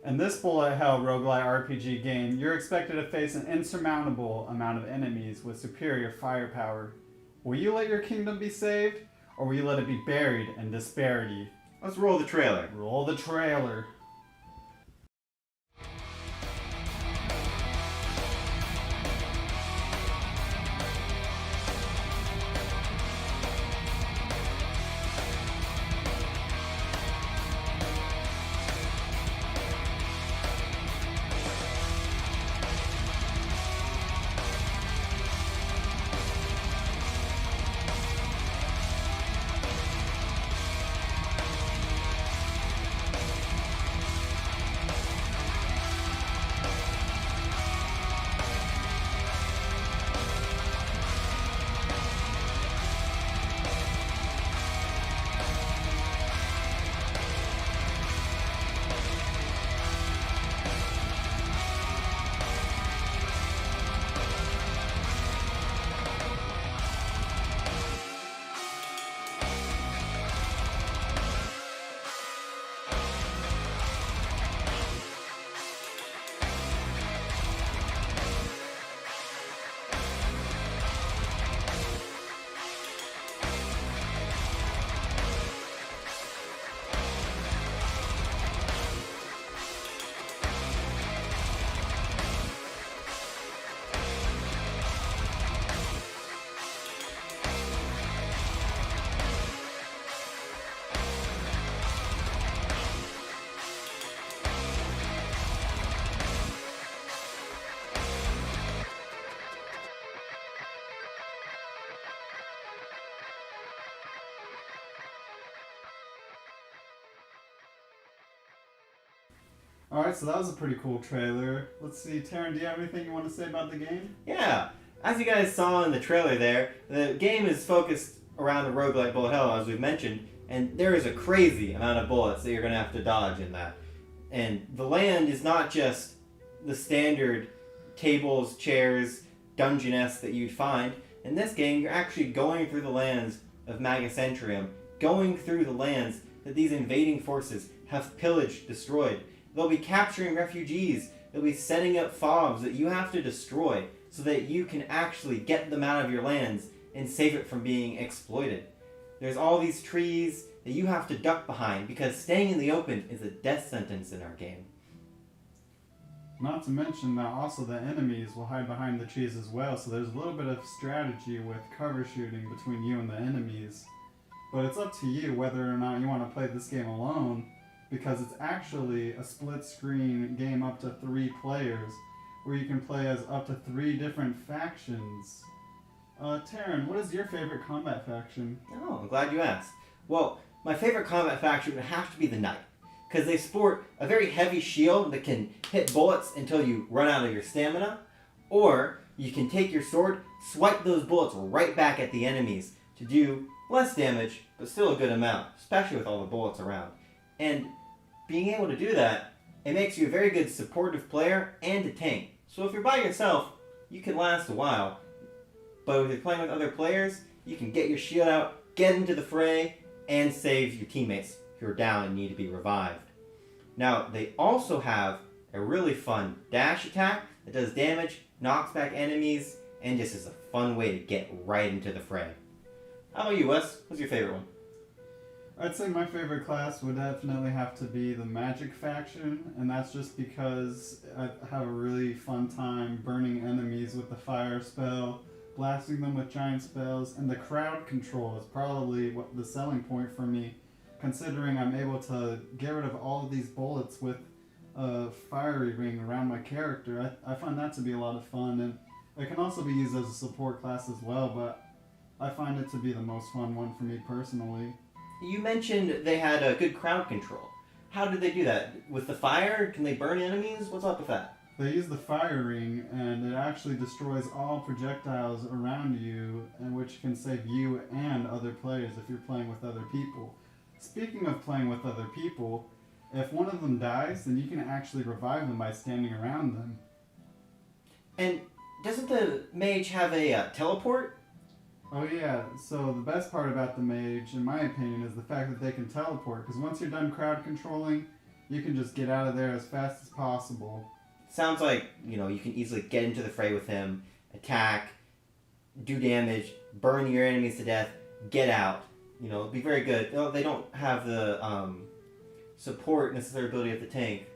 In this bullet hell roguelite RPG game, you're expected to face an insurmountable amount of enemies with superior firepower. Will you let your kingdom be saved, or will you let it be buried in disparity? Let's roll the trailer. Roll the trailer. Alright, so that was a pretty cool trailer. Let's see, Taryn, do you have anything you want to say about the game? Yeah, As you guys saw in the trailer there, the game is focused around the roguelike bullet hell, as we've mentioned, and there is a crazy amount of bullets that you're going to have to dodge in that. And the land is not just the standard tables, chairs, dungeon-esque that you'd find. In this game, you're actually going through the lands of Magacentrium, going through the lands that these invading forces have pillaged, destroyed. They'll be capturing refugees. They'll be setting up fobs that you have to destroy so that you can actually get them out of your lands and save it from being exploited. There's all these trees that you have to duck behind because staying in the open is a death sentence in our game. Not to mention that also the enemies will hide behind the trees as well, so there's a little bit of strategy with cover shooting between you and the enemies. But it's up to you whether or not you want to play this game alone, because it's actually a split-screen game up to 3 players, where you can play as up to 3 different factions. Taryn, what is your favorite combat faction? Oh, I'm glad you asked. Well, my favorite combat faction would have to be the Knight, because they sport a very heavy shield that can hit bullets until you run out of your stamina, or you can take your sword, swipe those bullets right back at the enemies to do less damage, but still a good amount, especially with all the bullets around. And being able to do that, it makes you a very good supportive player and a tank. So if you're by yourself, you can last a while, but if you're playing with other players, you can get your shield out, get into the fray, and save your teammates who are down and need to be revived. Now, they also have a really fun dash attack that does damage, knocks back enemies, and just is a fun way to get right into the fray. How about you, Wes? What's your favorite one? I'd say my favorite class would definitely have to be the Magic faction, and that's just because I have a really fun time burning enemies with the fire spell, blasting them with giant spells, and the crowd control is probably what the selling point for me, considering I'm able to get rid of all of these bullets with a fiery ring around my character. I find that to be a lot of fun, and it can also be used as a support class as well, but I find it to be the most fun one for me personally. You mentioned they had a good crowd control. How did they do that? With the fire? Can they burn enemies? What's up with that? They use the fire ring, and it actually destroys all projectiles around you, and which can save you and other players if you're playing with other people. Speaking of playing with other people, if one of them dies, then you can actually revive them by standing around them. And doesn't the mage have a teleport? Oh yeah, so the best part about the mage, in my opinion, is the fact that they can teleport, because once you're done crowd controlling, you can just get out of there as fast as possible. Sounds like, you can easily get into the fray with him, attack, do damage, burn your enemies to death, get out. Be very good. They don't have the support necessary ability of the tank.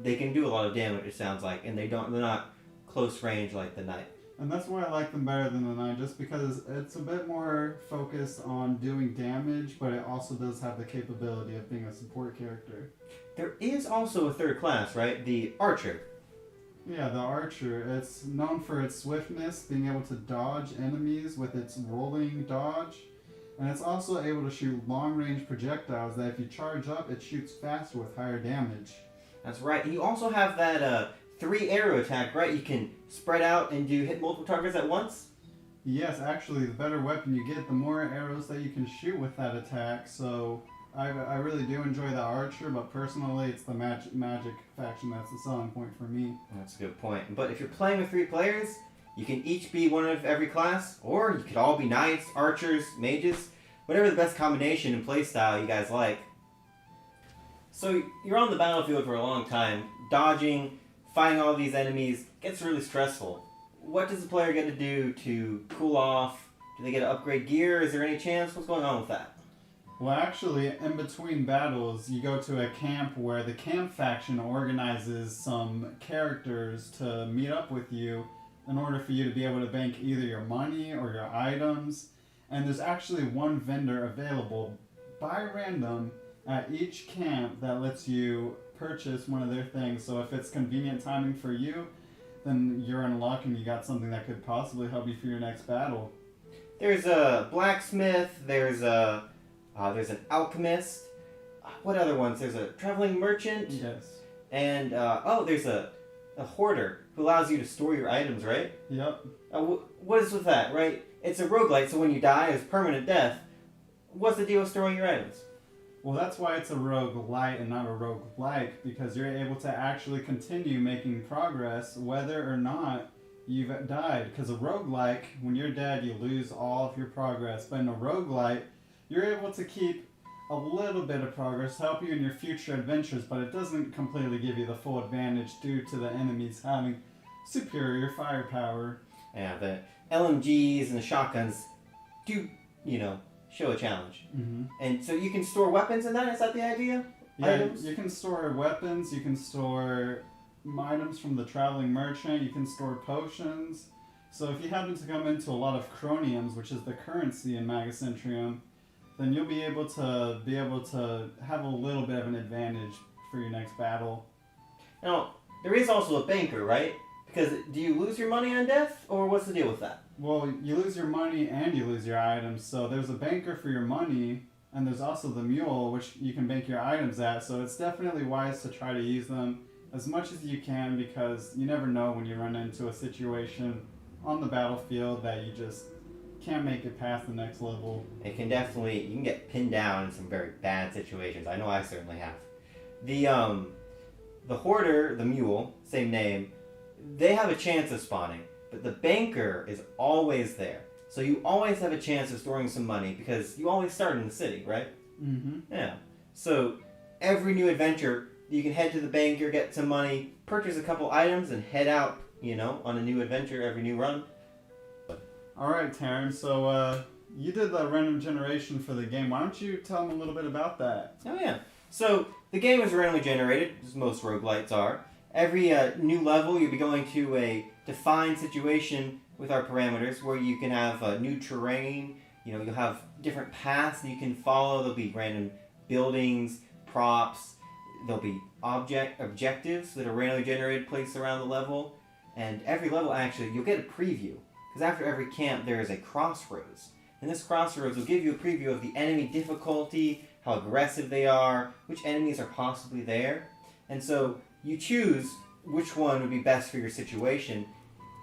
They can do a lot of damage, it sounds like, and they're not close range like the Knight. And that's why I like them better than the Knight, just because it's a bit more focused on doing damage, but it also does have the capability of being a support character. There is also a third class, right? The Archer. Yeah, the Archer. It's known for its swiftness, being able to dodge enemies with its rolling dodge. And it's also able to shoot long-range projectiles that if you charge up, it shoots faster with higher damage. That's right. And you also have that 3-arrow attack, right? You can spread out and hit multiple targets at once? Yes, actually, the better weapon you get, the more arrows that you can shoot with that attack. So I really do enjoy the Archer, but personally, it's the magic faction that's the selling point for me. That's a good point. But if you're playing with 3 players, you can each be one of every class, or you could all be knights, archers, mages, whatever the best combination and playstyle you guys like. So you're on the battlefield for a long time, dodging, fighting all these enemies, gets really stressful. What does the player get to do to cool off? Do they get to upgrade gear? Is there any chance? What's going on with that? Well, actually, in between battles, you go to a camp where the camp faction organizes some characters to meet up with you in order for you to be able to bank either your money or your items. And there's actually one vendor available by random at each camp that lets you purchase one of their things. So if it's convenient timing for you, then you're in luck and you got something that could possibly help you for your next battle. There's a blacksmith, there's an alchemist. What other ones? There's a traveling merchant. Yes. And, there's a hoarder who allows you to store your items, right? Yep. What is with that, right? It's a roguelite, so when you die, it's permanent death. What's the deal with storing your items? Well, that's why it's a roguelite and not a roguelike, because you're able to actually continue making progress whether or not you've died. Because a roguelike, when you're dead, you lose all of your progress. But in a roguelite, you're able to keep a little bit of progress, help you in your future adventures, but it doesn't completely give you the full advantage due to the enemies having superior firepower. Yeah, the LMGs and the shotguns do, show a challenge. Mm-hmm. And so you can store weapons in that? Is that the idea? Yeah, Items? you can store weapons, you can store items from the traveling merchant, you can store potions. So if you happen to come into a lot of chroniums, which is the currency in Magacentrium, then you'll be able to have a little bit of an advantage for your next battle. Now, there is also a banker, right? Because do you lose your money on death, or what's the deal with that? Well, you lose your money and you lose your items. So there's a banker for your money, and there's also the mule, which you can bank your items at. So it's definitely wise to try to use them as much as you can, because you never know when you run into a situation on the battlefield that you just can't make it past the next level. You can get pinned down in some very bad situations. I know I certainly have. The hoarder, the mule, same name, they have a chance of spawning, but the banker is always there. So you always have a chance of storing some money because you always start in the city, right? Mm-hmm. Yeah. So every new adventure, you can head to the banker, get some money, purchase a couple items, and head out, on a new adventure every new run. All right, Taryn. So you did the random generation for the game. Why don't you tell them a little bit about that? Oh yeah. So the game is randomly generated, as most roguelites are. Every new level, you'll be going to a defined situation with our parameters where you can have new terrain. You'll have different paths that you can follow. There'll be random buildings, props. There'll be objectives that are randomly generated placed around the level. And every level, actually, you'll get a preview. Because after every camp, there is a crossroads. And this crossroads will give you a preview of the enemy difficulty, how aggressive they are, which enemies are possibly there. And so you choose which one would be best for your situation,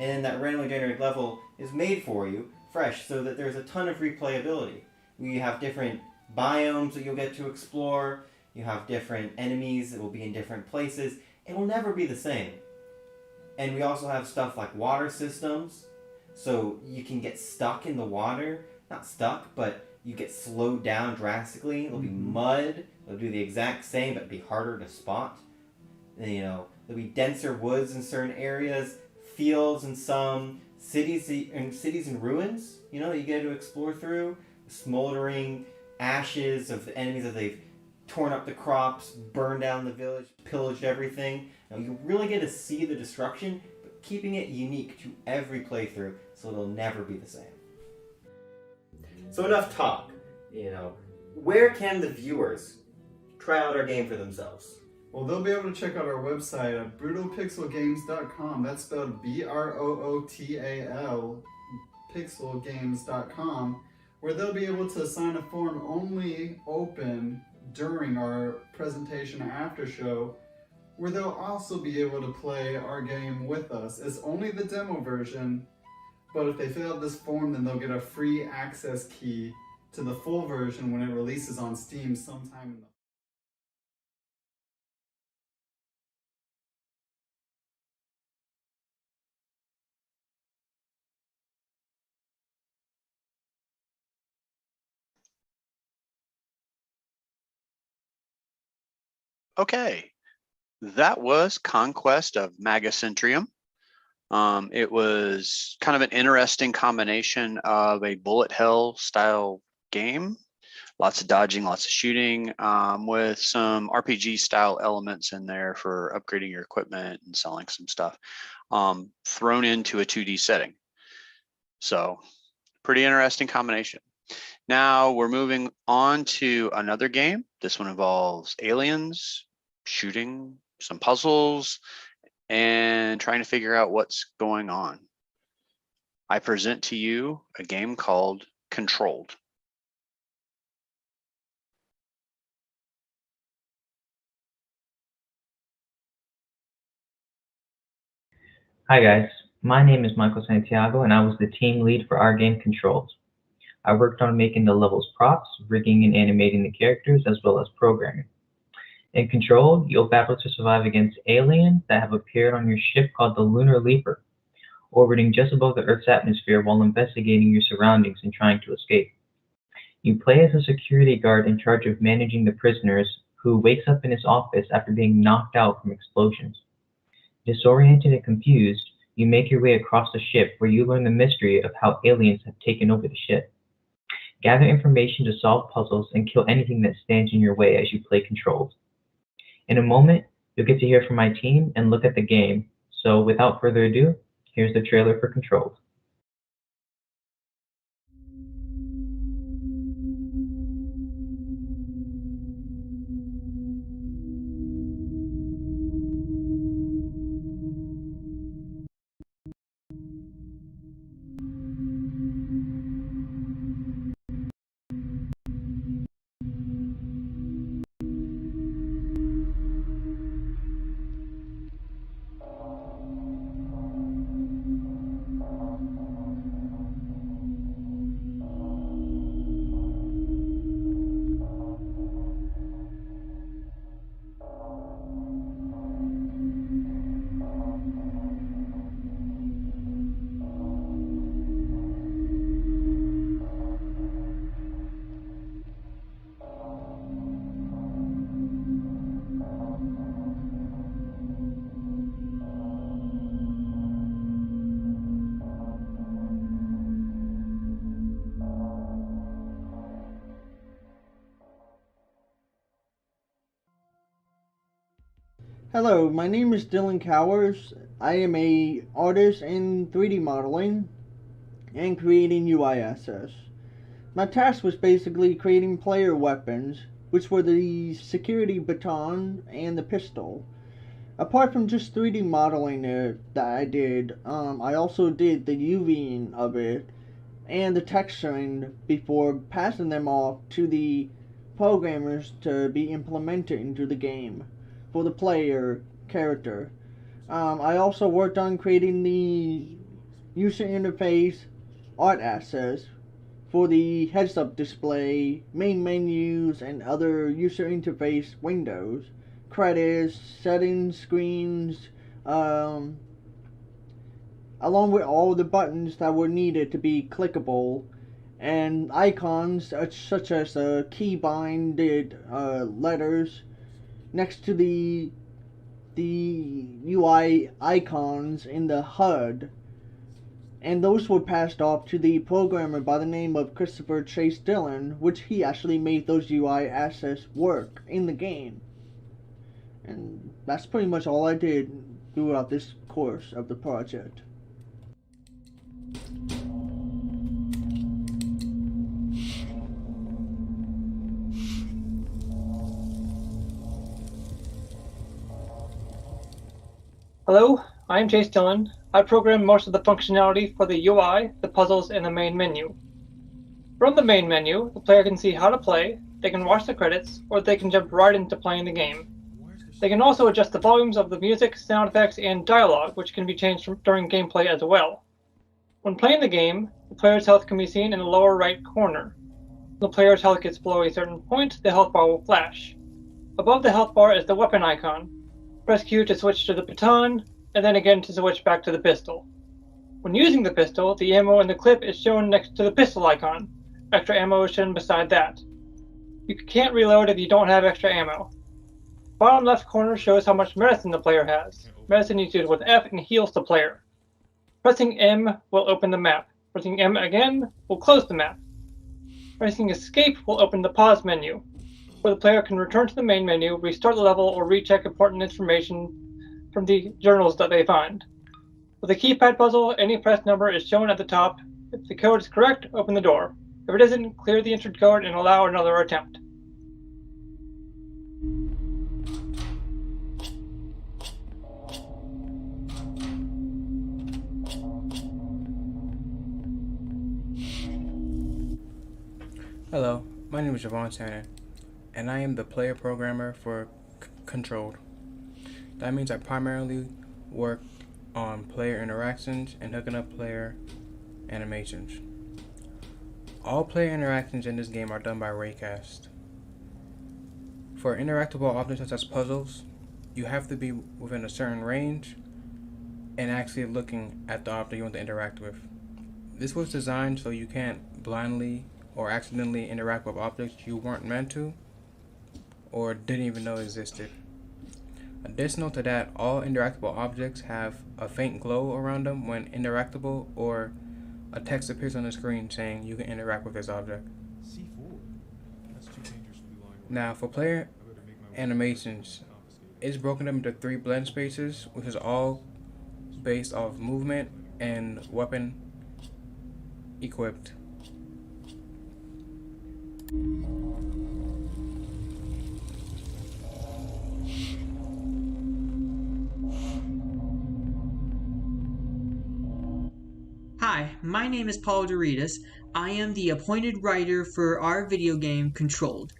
and then that randomly generated level is made for you, fresh, so that there's a ton of replayability. You have different biomes that you'll get to explore, you have different enemies that will be in different places. It will never be the same. And we also have stuff like water systems, so you can get stuck in the water. Not stuck, but you get slowed down drastically. It'll be mud. It'll do the exact same, but be harder to spot. There'll be denser woods in certain areas, fields in some, cities in ruins, that you get to explore through. Smoldering ashes of the enemies as they've torn up the crops, burned down the village, pillaged everything. Now you really get to see the destruction, but keeping it unique to every playthrough, so it'll never be the same. So enough talk. Where can the viewers try out our game for themselves? Well, they'll be able to check out our website at brutalpixelgames.com. That's spelled BROOTAL pixelgames.com, where they'll be able to sign a form only open during our presentation after show, where they'll also be able to play our game with us. It's only the demo version, but if they fill out this form, then they'll get a free access key to the full version when it releases on Steam sometime in the Okay, that was Conquest of Magacentrium. It was kind of an interesting combination of a bullet hell style game, lots of dodging, lots of shooting, with some RPG style elements in there for upgrading your equipment and selling some stuff, thrown into a 2D setting. So pretty interesting combination. Now we're moving on to another game. This one involves aliens, shooting, some puzzles, and trying to figure out what's going on. I present to you a game called Controlled. Hi guys, my name is Michael Santiago and I was the team lead for our game Controlled. I worked on making the levels props, rigging and animating the characters, as well as programming. In Control, you'll battle to survive against aliens that have appeared on your ship called the Lunar Leaper, orbiting just above the Earth's atmosphere while investigating your surroundings and trying to escape. You play as a security guard in charge of managing the prisoners who wakes up in his office after being knocked out from explosions. Disoriented and confused, you make your way across the ship where you learn the mystery of how aliens have taken over the ship. Gather information to solve puzzles and kill anything that stands in your way as you play Controlled. In a moment, you'll get to hear from my team and look at the game, so without further ado, here's the trailer for Controlled. Hello, my name is Dylan Cowers. I am a artist in 3D modeling and creating UI assets. My task was basically creating player weapons, which were the security baton and the pistol. Apart from just 3D modeling it that I did, I also did the UVing of it and the texturing before passing them off to the programmers to be implemented into the game for the player character. I also worked on creating the user interface art assets for the heads-up display, main menus, and other user interface windows, credits, settings, screens, along with all the buttons that were needed to be clickable, and icons such as keybinded letters next to the UI icons in the HUD, and those were passed off to the programmer by the name of Christopher Chase Dillon, which he actually made those UI assets work in the game. And that's pretty much all I did throughout this course of the project. Hello, I'm Chase Dillon. I program most of the functionality for the UI, the puzzles, and the main menu. From the main menu, the player can see how to play, they can watch the credits, or they can jump right into playing the game. They can also adjust the volumes of the music, sound effects, and dialogue, which can be changed during gameplay as well. When playing the game, the player's health can be seen in the lower right corner. When the player's health gets below a certain point, the health bar will flash. Above the health bar is the weapon icon. Press Q to switch to the baton, and then again to switch back to the pistol. When using the pistol, the ammo in the clip is shown next to the pistol icon. Extra ammo is shown beside that. You can't reload if you don't have extra ammo. Bottom left corner shows how much medicine the player has. Medicine is used with F and heals the player. Pressing M will open the map. Pressing M again will close the map. Pressing Escape will open the pause menu, where the player can return to the main menu, restart the level, or recheck important information from the journals that they find. With a keypad puzzle, any pressed number is shown at the top. If the code is correct, open the door. If it isn't, clear the entered code and allow another attempt. Hello, my name is Javon Tanner, and I am the player programmer for Controlled. That means I primarily work on player interactions and hooking up player animations. All player interactions in this game are done by Raycast. For interactable objects such as puzzles, you have to be within a certain range and actually looking at the object you want to interact with. This was designed so you can't blindly or accidentally interact with objects you weren't meant to or didn't even know existed. Additional to that, all interactable objects have a faint glow around them when interactable, or a text appears on the screen saying you can interact with this object. Now, for player animations, it's broken up into 3 blend spaces, which is all based off movement and weapon equipped. Hi, my name is Paul Doritas. I am the appointed writer for our video game Controlled.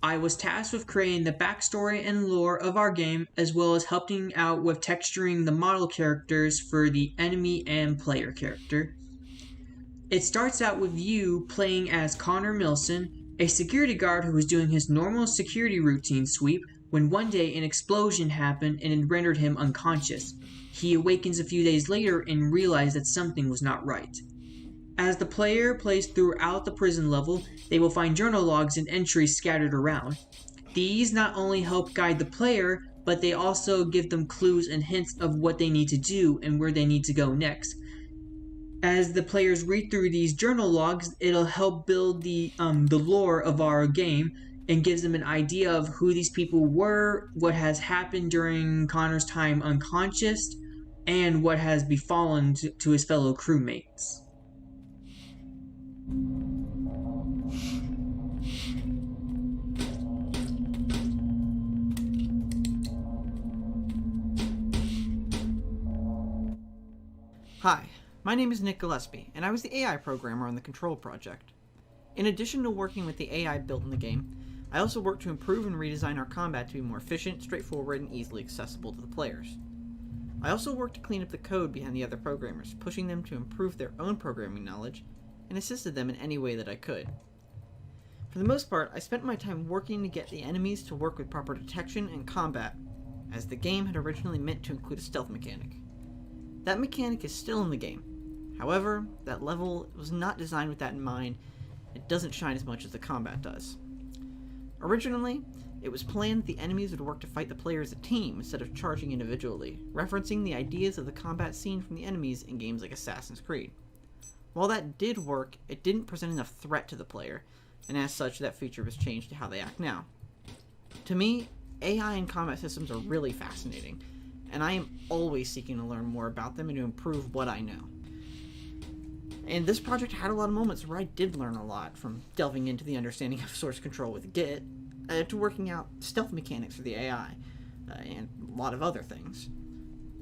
I was tasked with creating the backstory and lore of our game, as well as helping out with texturing the model characters for the enemy and player character. It starts out with you playing as Connor Milson, a security guard who was doing his normal security routine sweep when one day an explosion happened and it rendered him unconscious. He awakens a few days later and realizes that something was not right. As the player plays throughout the prison level, they will find journal logs and entries scattered around. These not only help guide the player, but they also give them clues and hints of what they need to do and where they need to go next. As the players read through these journal logs, it'll help build the lore of our game and gives them an idea of who these people were, what has happened during Connor's time unconscious, and what has befallen to his fellow crewmates. Hi, my name is Nick Gillespie, and I was the AI programmer on the Control project. In addition to working with the AI built in the game, I also worked to improve and redesign our combat to be more efficient, straightforward, and easily accessible to the players. I also worked to clean up the code behind the other programmers, pushing them to improve their own programming knowledge, and assisted them in any way that I could. For the most part, I spent my time working to get the enemies to work with proper detection and combat, as the game had originally meant to include a stealth mechanic. That mechanic is still in the game. However, that level was not designed with that in mind. It doesn't shine as much as the combat does. Originally, it was planned that the enemies would work to fight the player as a team instead of charging individually, referencing the ideas of the combat scene from the enemies in games like Assassin's Creed. While that did work, it didn't present enough threat to the player, and as such, that feature was changed to how they act now. To me, AI and combat systems are really fascinating, and I am always seeking to learn more about them and to improve what I know. And this project had a lot of moments where I did learn a lot, from delving into the understanding of source control with Git, to working out stealth mechanics for the AI, and a lot of other things.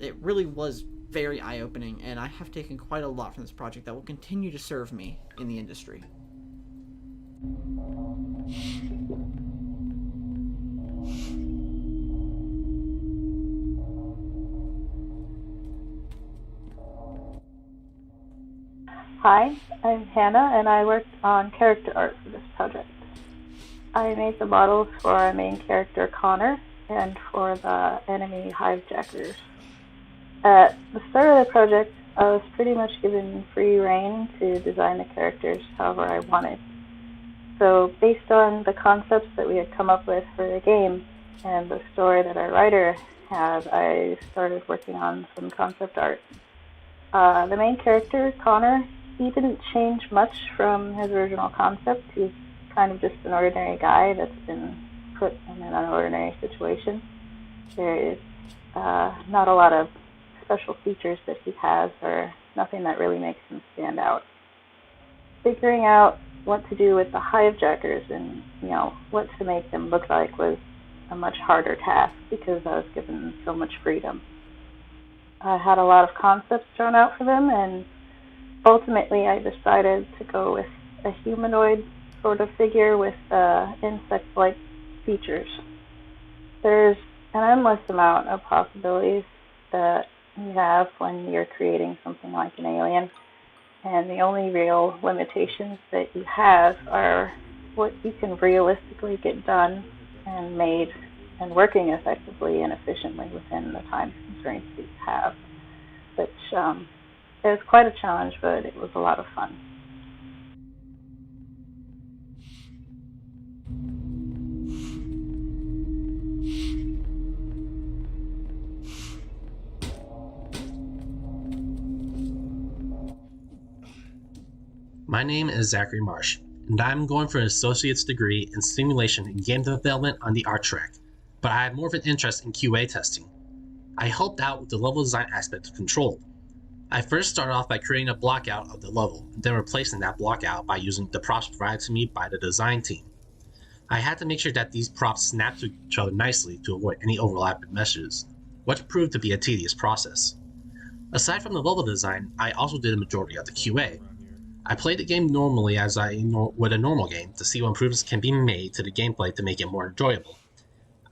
It really was very eye-opening, and I have taken quite a lot from this project that will continue to serve me in the industry. Hi, I'm Hannah, and I worked on character art for this project. I made the models for our main character, Connor, and for the enemy hijackers. At the start of the project, I was pretty much given free rein to design the characters however I wanted. So, based on the concepts that we had come up with for the game and the story that our writer had, I started working on some concept art. The main character, Connor, he didn't change much from his original concept. He's kind of just an ordinary guy that's been put in an unordinary situation. There is not a lot of special features that he has, or nothing that really makes him stand out. Figuring out what to do with the hijackers and, what to make them look like was a much harder task because I was given so much freedom. I had a lot of concepts drawn out for them, and ultimately I decided to go with a humanoid sort of figure with insect-like features. There's an endless amount of possibilities that you have when you're creating something like an alien. And the only real limitations that you have are what you can realistically get done and made and working effectively and efficiently within the time constraints that you have. Which it was quite a challenge, but it was a lot of fun. My name is Zachary Marsh, and I'm going for an associate's degree in simulation and game development on the art track, but I have more of an interest in QA testing. I helped out with the level design aspect of Controlled. I first started off by creating a blockout of the level, and then replacing that blockout by using the props provided to me by the design team. I had to make sure that these props snapped to each other nicely to avoid any overlapping meshes, which proved to be a tedious process. Aside from the level design, I also did a majority of the QA. I played the game normally as I would a normal game to see what improvements can be made to the gameplay to make it more enjoyable.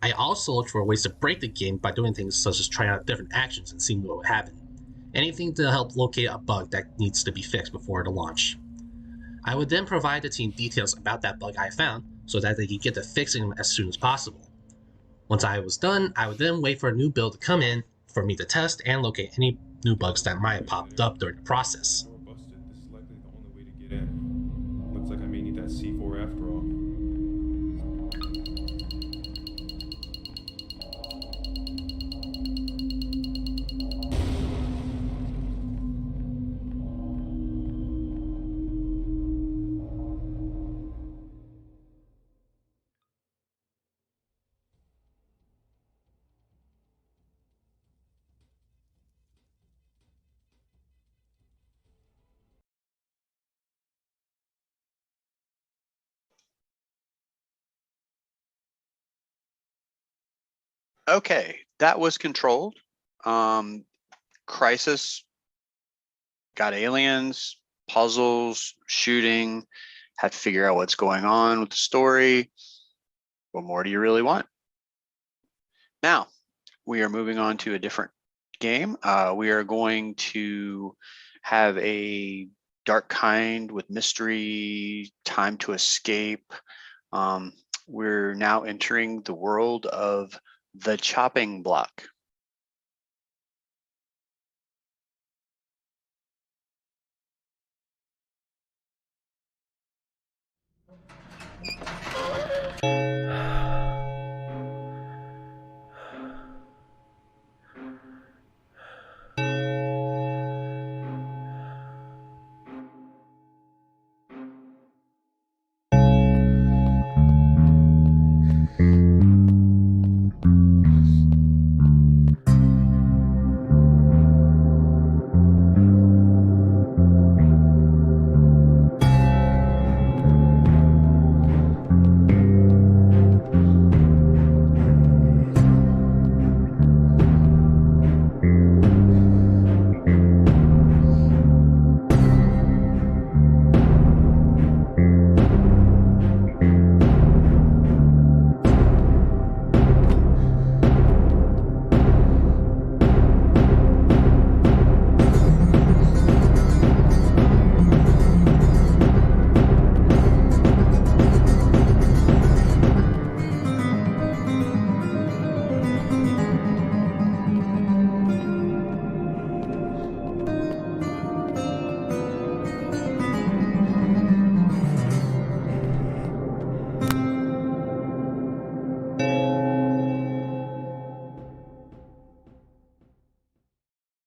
I also looked for ways to break the game by doing things such as trying out different actions and seeing what would happen. Anything to help locate a bug that needs to be fixed before the launch. I would then provide the team details about that bug I found so that they could get to fixing them as soon as possible. Once I was done, I would then wait for a new build to come in for me to test and locate any new bugs that might have popped up during the process. Looks like I may need that C4 after all. Okay, that was Controlled. Crisis got aliens, puzzles, shooting, had to figure out what's going on with the story. What more do you really want? Now, we are moving on to a different game. We are going to have a dark kind with mystery, time to escape. We're now entering the world of the chopping block.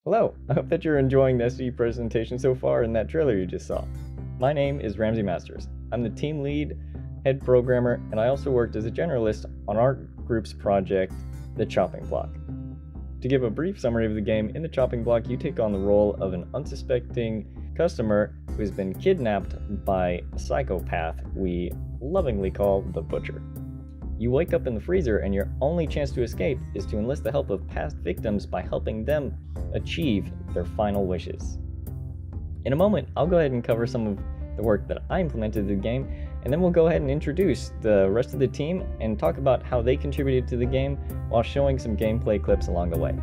Hello, I hope that you're enjoying the SE presentation so far in that trailer you just saw. My name is Ramsey Masters. I'm the team lead, head programmer, and I also worked as a generalist on our group's project, The Chopping Block. To give a brief summary of the game, in The Chopping Block you take on the role of an unsuspecting customer who has been kidnapped by a psychopath we lovingly call the Butcher. You wake up in the freezer and your only chance to escape is to enlist the help of past victims by helping them achieve their final wishes. In a moment, I'll go ahead and cover some of the work that I implemented in the game, and then we'll go ahead and introduce the rest of the team and talk about how they contributed to the game while showing some gameplay clips along the way.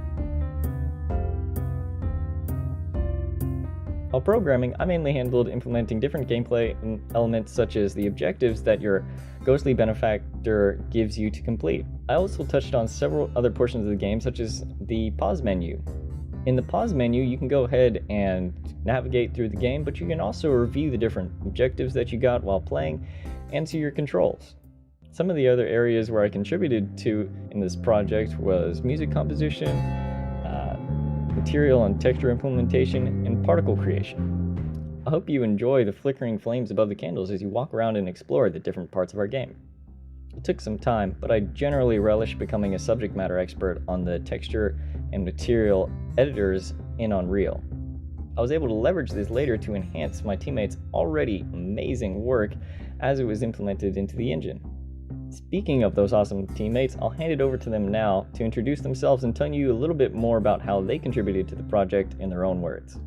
While programming, I mainly handled implementing different gameplay elements such as the objectives that your ghostly benefactor gives you to complete. I also touched on several other portions of the game, such as the pause menu. In the pause menu, you can go ahead and navigate through the game, but you can also review the different objectives that you got while playing and see your controls. Some of the other areas where I contributed to in this project was music composition, material and texture implementation, and particle creation. I hope you enjoy the flickering flames above the candles as you walk around and explore the different parts of our game. It took some time, but I generally relish becoming a subject matter expert on the texture and material editors in Unreal. I was able to leverage this later to enhance my teammates' already amazing work as it was implemented into the engine. Speaking of those awesome teammates, I'll hand it over to them now to introduce themselves and tell you a little bit more about how they contributed to the project in their own words.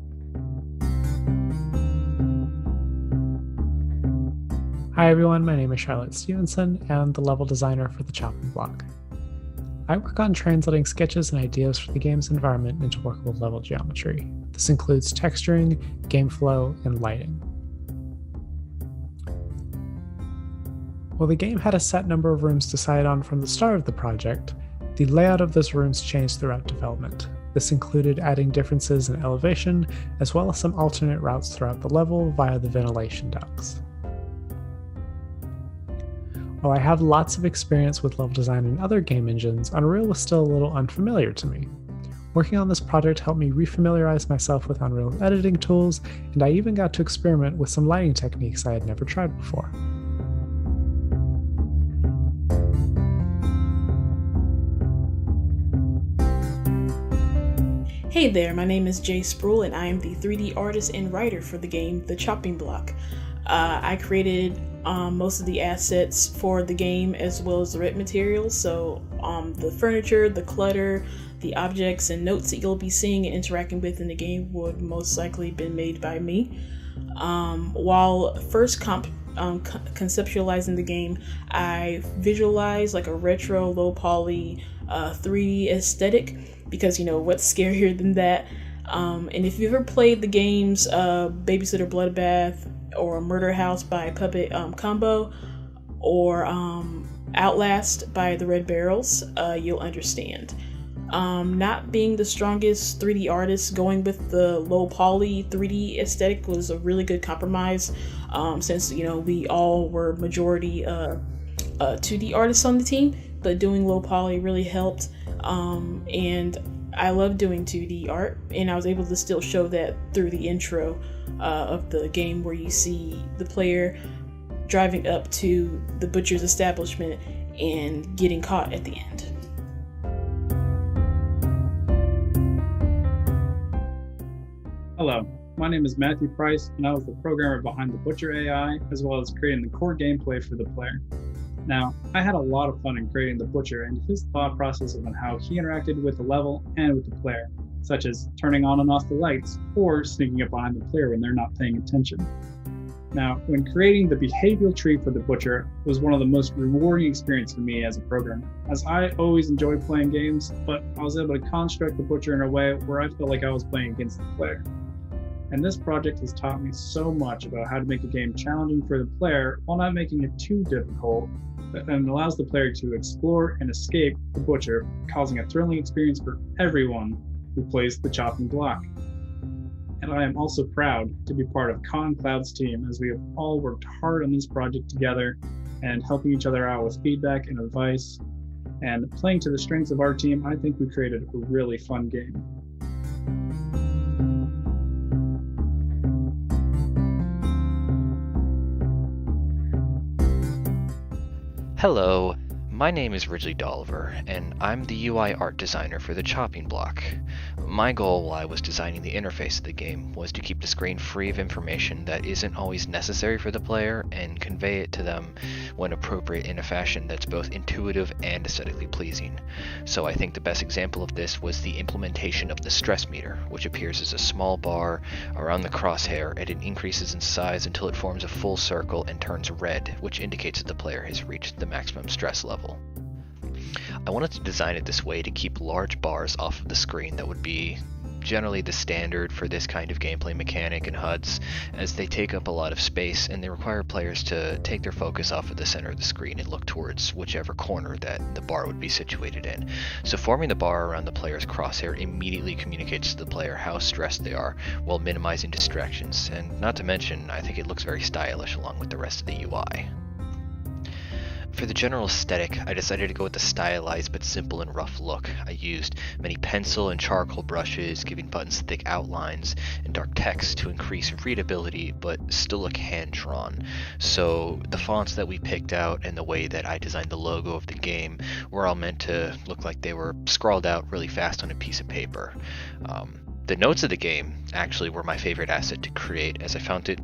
Hi everyone, my name is Charlotte Stevenson, and I'm the level designer for the Chopping Block. I work on translating sketches and ideas for the game's environment into workable level geometry. This includes texturing, game flow, and lighting. While the game had a set number of rooms decided on from the start of the project, the layout of those rooms changed throughout development. This included adding differences in elevation, as well as some alternate routes throughout the level via the ventilation ducts. While I have lots of experience with level design in other game engines, Unreal was still a little unfamiliar to me. Working on this project helped me refamiliarize myself with Unreal's editing tools, and I even got to experiment with some lighting techniques I had never tried before. Hey there, my name is Jay Sproul and I am the 3D artist and writer for the game The Chopping Block. I created most of the assets for the game as well as the written materials, so the furniture, the clutter, the objects and notes that you'll be seeing and interacting with in the game would most likely have been made by me. While first conceptualizing the game, I visualized like a retro, low poly 3D aesthetic, because you know what's scarier than that. And if you've ever played the games Babysitter Bloodbath or Murder House by Puppet Combo or Outlast by the Red Barrels, you'll understand. Not being the strongest 3D artist, going with the low poly 3D aesthetic was a really good compromise, since you know we all were majority 2D artists on the team, but doing low poly really helped. And I love doing 2D art, and I was able to still show that through the intro of the game, where you see the player driving up to the butcher's establishment and getting caught at the end. Hello, my name is Matthew Price, and I was the programmer behind the Butcher AI, as well as creating the core gameplay for the player. Now, I had a lot of fun in creating the Butcher and his thought process on how he interacted with the level and with the player, such as turning on and off the lights, or sneaking up behind the player when they're not paying attention. Now, when creating the behavioral tree for the Butcher was one of the most rewarding experiences for me as a programmer, as I always enjoy playing games, but I was able to construct the Butcher in a way where I felt like I was playing against the player. And this project has taught me so much about how to make a game challenging for the player while not making it too difficult, and allows the player to explore and escape the Butcher, causing a thrilling experience for everyone who plays the Chopping Block. And I am also proud to be part of Con Cloud's team, as we have all worked hard on this project together and helping each other out with feedback and advice. And playing to the strengths of our team, I think we created a really fun game. Hello, my name is Ridley Dolliver, and I'm the UI art designer for the Chopping Block. My goal while I was designing the interface of the game was to keep the screen free of information that isn't always necessary for the player and convey it to them when appropriate in a fashion that's both intuitive and aesthetically pleasing. So I think the best example of this was the implementation of the stress meter, which appears as a small bar around the crosshair, and it increases in size until it forms a full circle and turns red, which indicates that the player has reached the maximum stress level. I wanted to design it this way to keep large bars off of the screen that would be generally the standard for this kind of gameplay mechanic in HUDs, as they take up a lot of space and they require players to take their focus off of the center of the screen and look towards whichever corner that the bar would be situated in. So forming the bar around the player's crosshair immediately communicates to the player how stressed they are, while minimizing distractions, and not to mention, I think it looks very stylish along with the rest of the UI. For the general aesthetic, I decided to go with the stylized but simple and rough look. I used many pencil and charcoal brushes, giving buttons thick outlines and dark text to increase readability but still look hand-drawn. So the fonts that we picked out and the way that I designed the logo of the game were all meant to look like they were scrawled out really fast on a piece of paper. The notes of the game actually were my favorite asset to create, as I found it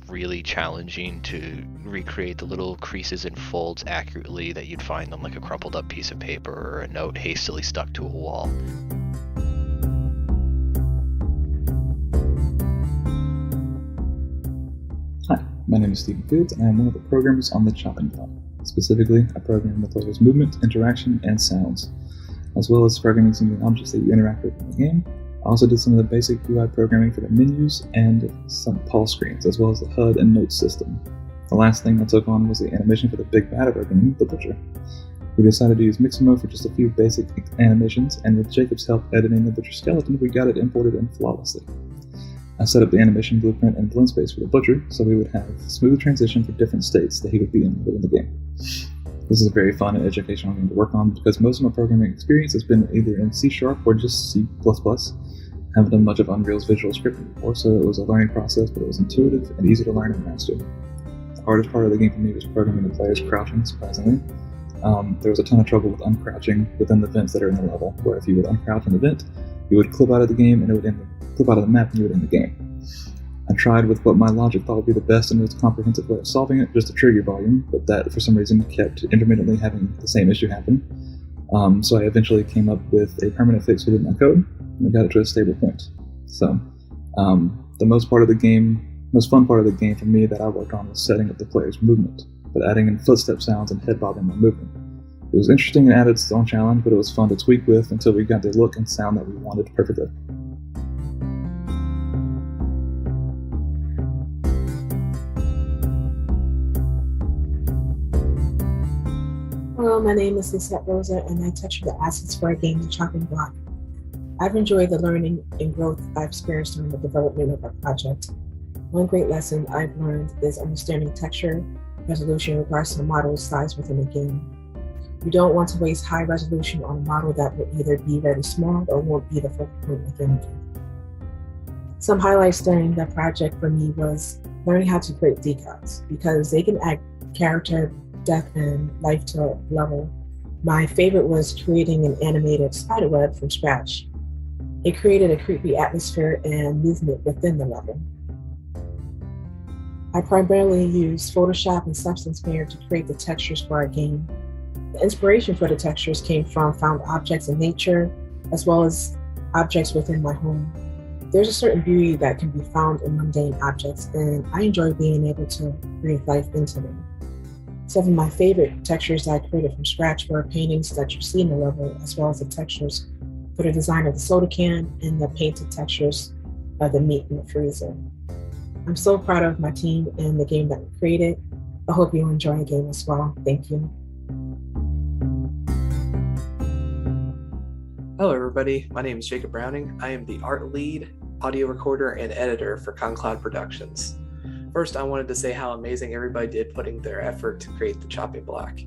really challenging to recreate the little creases and folds accurately that you'd find on like a crumpled up piece of paper or a note hastily stuck to a wall. Hi, my name is Stephen Fields and I am one of the programmers on the chopping block. Specifically, I program the player's movement, interaction, and sounds, as well as programming some of the objects that you interact with in the game. I also did some of the basic UI programming for the menus and some pause screens, as well as the HUD and notes system. The last thing I took on was the animation for the big bad of our game, the Butcher. We decided to use Mixamo for just a few basic animations, and with Jacob's help editing the Butcher skeleton, we got it imported in flawlessly. I set up the animation blueprint and blend space for the Butcher, so we would have smooth transition for different states that he would be in within the game. This is a very fun and educational game to work on because most of my programming experience has been either in C# or just C++. I haven't done much of Unreal's visual scripting before, so it was a learning process, but it was intuitive and easy to learn and master. The hardest part of the game for me was programming the players crouching, surprisingly. There was a ton of trouble with uncrouching within the vents that are in the level, where if you would uncrouch in the vent, you would clip out of the game and it would clip out of the map and you would end the game. I tried with what my logic thought would be the best and most comprehensive way of solving it, just to trigger volume, but that for some reason kept intermittently having the same issue happen. So I eventually came up with a permanent fix within my code, and we got it to a stable point. So the most fun part of the game for me that I worked on was setting up the player's movement, but adding in footstep sounds and head bobbing while moving. It was interesting and added its own challenge, but it was fun to tweak with until we got the look and sound that we wanted perfectly. Hello, my name is Lisette Rosa, and I touch the assets for our game, The Chopping Block. I've enjoyed the learning and growth I've experienced during the development of our project. One great lesson I've learned is understanding texture resolution in regards to the model size within a game. You don't want to waste high resolution on a model that will either be very small or won't be the focal point within the game. Some highlights during the project for me was learning how to create decals, because they can add character, depth, and life to a level. My favorite was creating an animated spiderweb from scratch. It created a creepy atmosphere and movement within the level. I primarily used Photoshop and Substance Painter to create the textures for our game. The inspiration for the textures came from found objects in nature, as well as objects within my home. There's a certain beauty that can be found in mundane objects, and I enjoy being able to breathe life into them. Some of my favorite textures I created from scratch were paintings that you see in the level, as well as the textures for the design of the soda can and the painted textures of the meat in the freezer. I'm so proud of my team and the game that we created. I hope you enjoy the game as well. Thank you. Hello everybody, my name is Jacob Browning. I am the art lead, audio recorder, and editor for Concloud Productions. First, I wanted to say how amazing everybody did putting their effort to create the chopping block.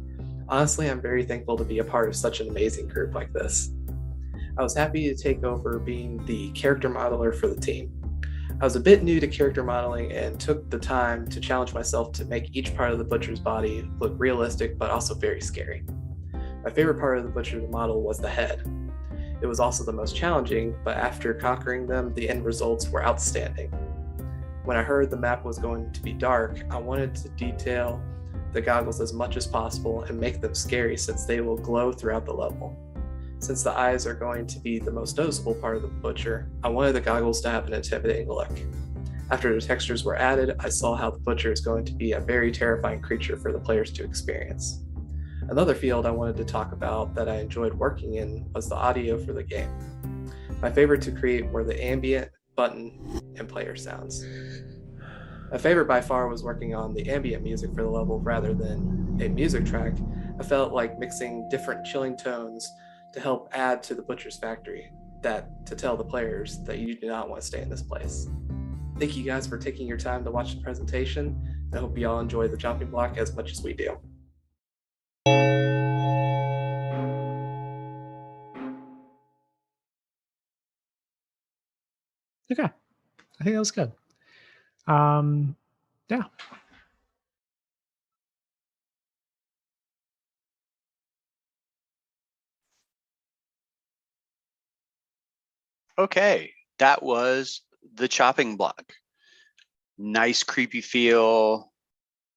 Honestly, I'm very thankful to be a part of such an amazing group like this. I was happy to take over being the character modeler for the team. I was a bit new to character modeling and took the time to challenge myself to make each part of the butcher's body look realistic but also very scary. My favorite part of the butcher's model was the head. It was also the most challenging, but after conquering them, the end results were outstanding. When I heard the map was going to be dark, I wanted to detail the goggles as much as possible and make them scary since they will glow throughout the level. Since the eyes are going to be the most noticeable part of the butcher, I wanted the goggles to have an intimidating look. After the textures were added, I saw how the butcher is going to be a very terrifying creature for the players to experience. Another field I wanted to talk about that I enjoyed working in was the audio for the game. My favorite to create were the ambient, button, and player sounds. My favorite by far was working on the ambient music for the level rather than a music track. I felt like mixing different chilling tones to help add to the Butcher's Factory, that to tell the players that you do not want to stay in this place. Thank you guys for taking your time to watch the presentation. I hope you all enjoy the chopping block as much as we do. Okay, I think that was good. Yeah. Okay, that was the chopping block. Nice creepy feel,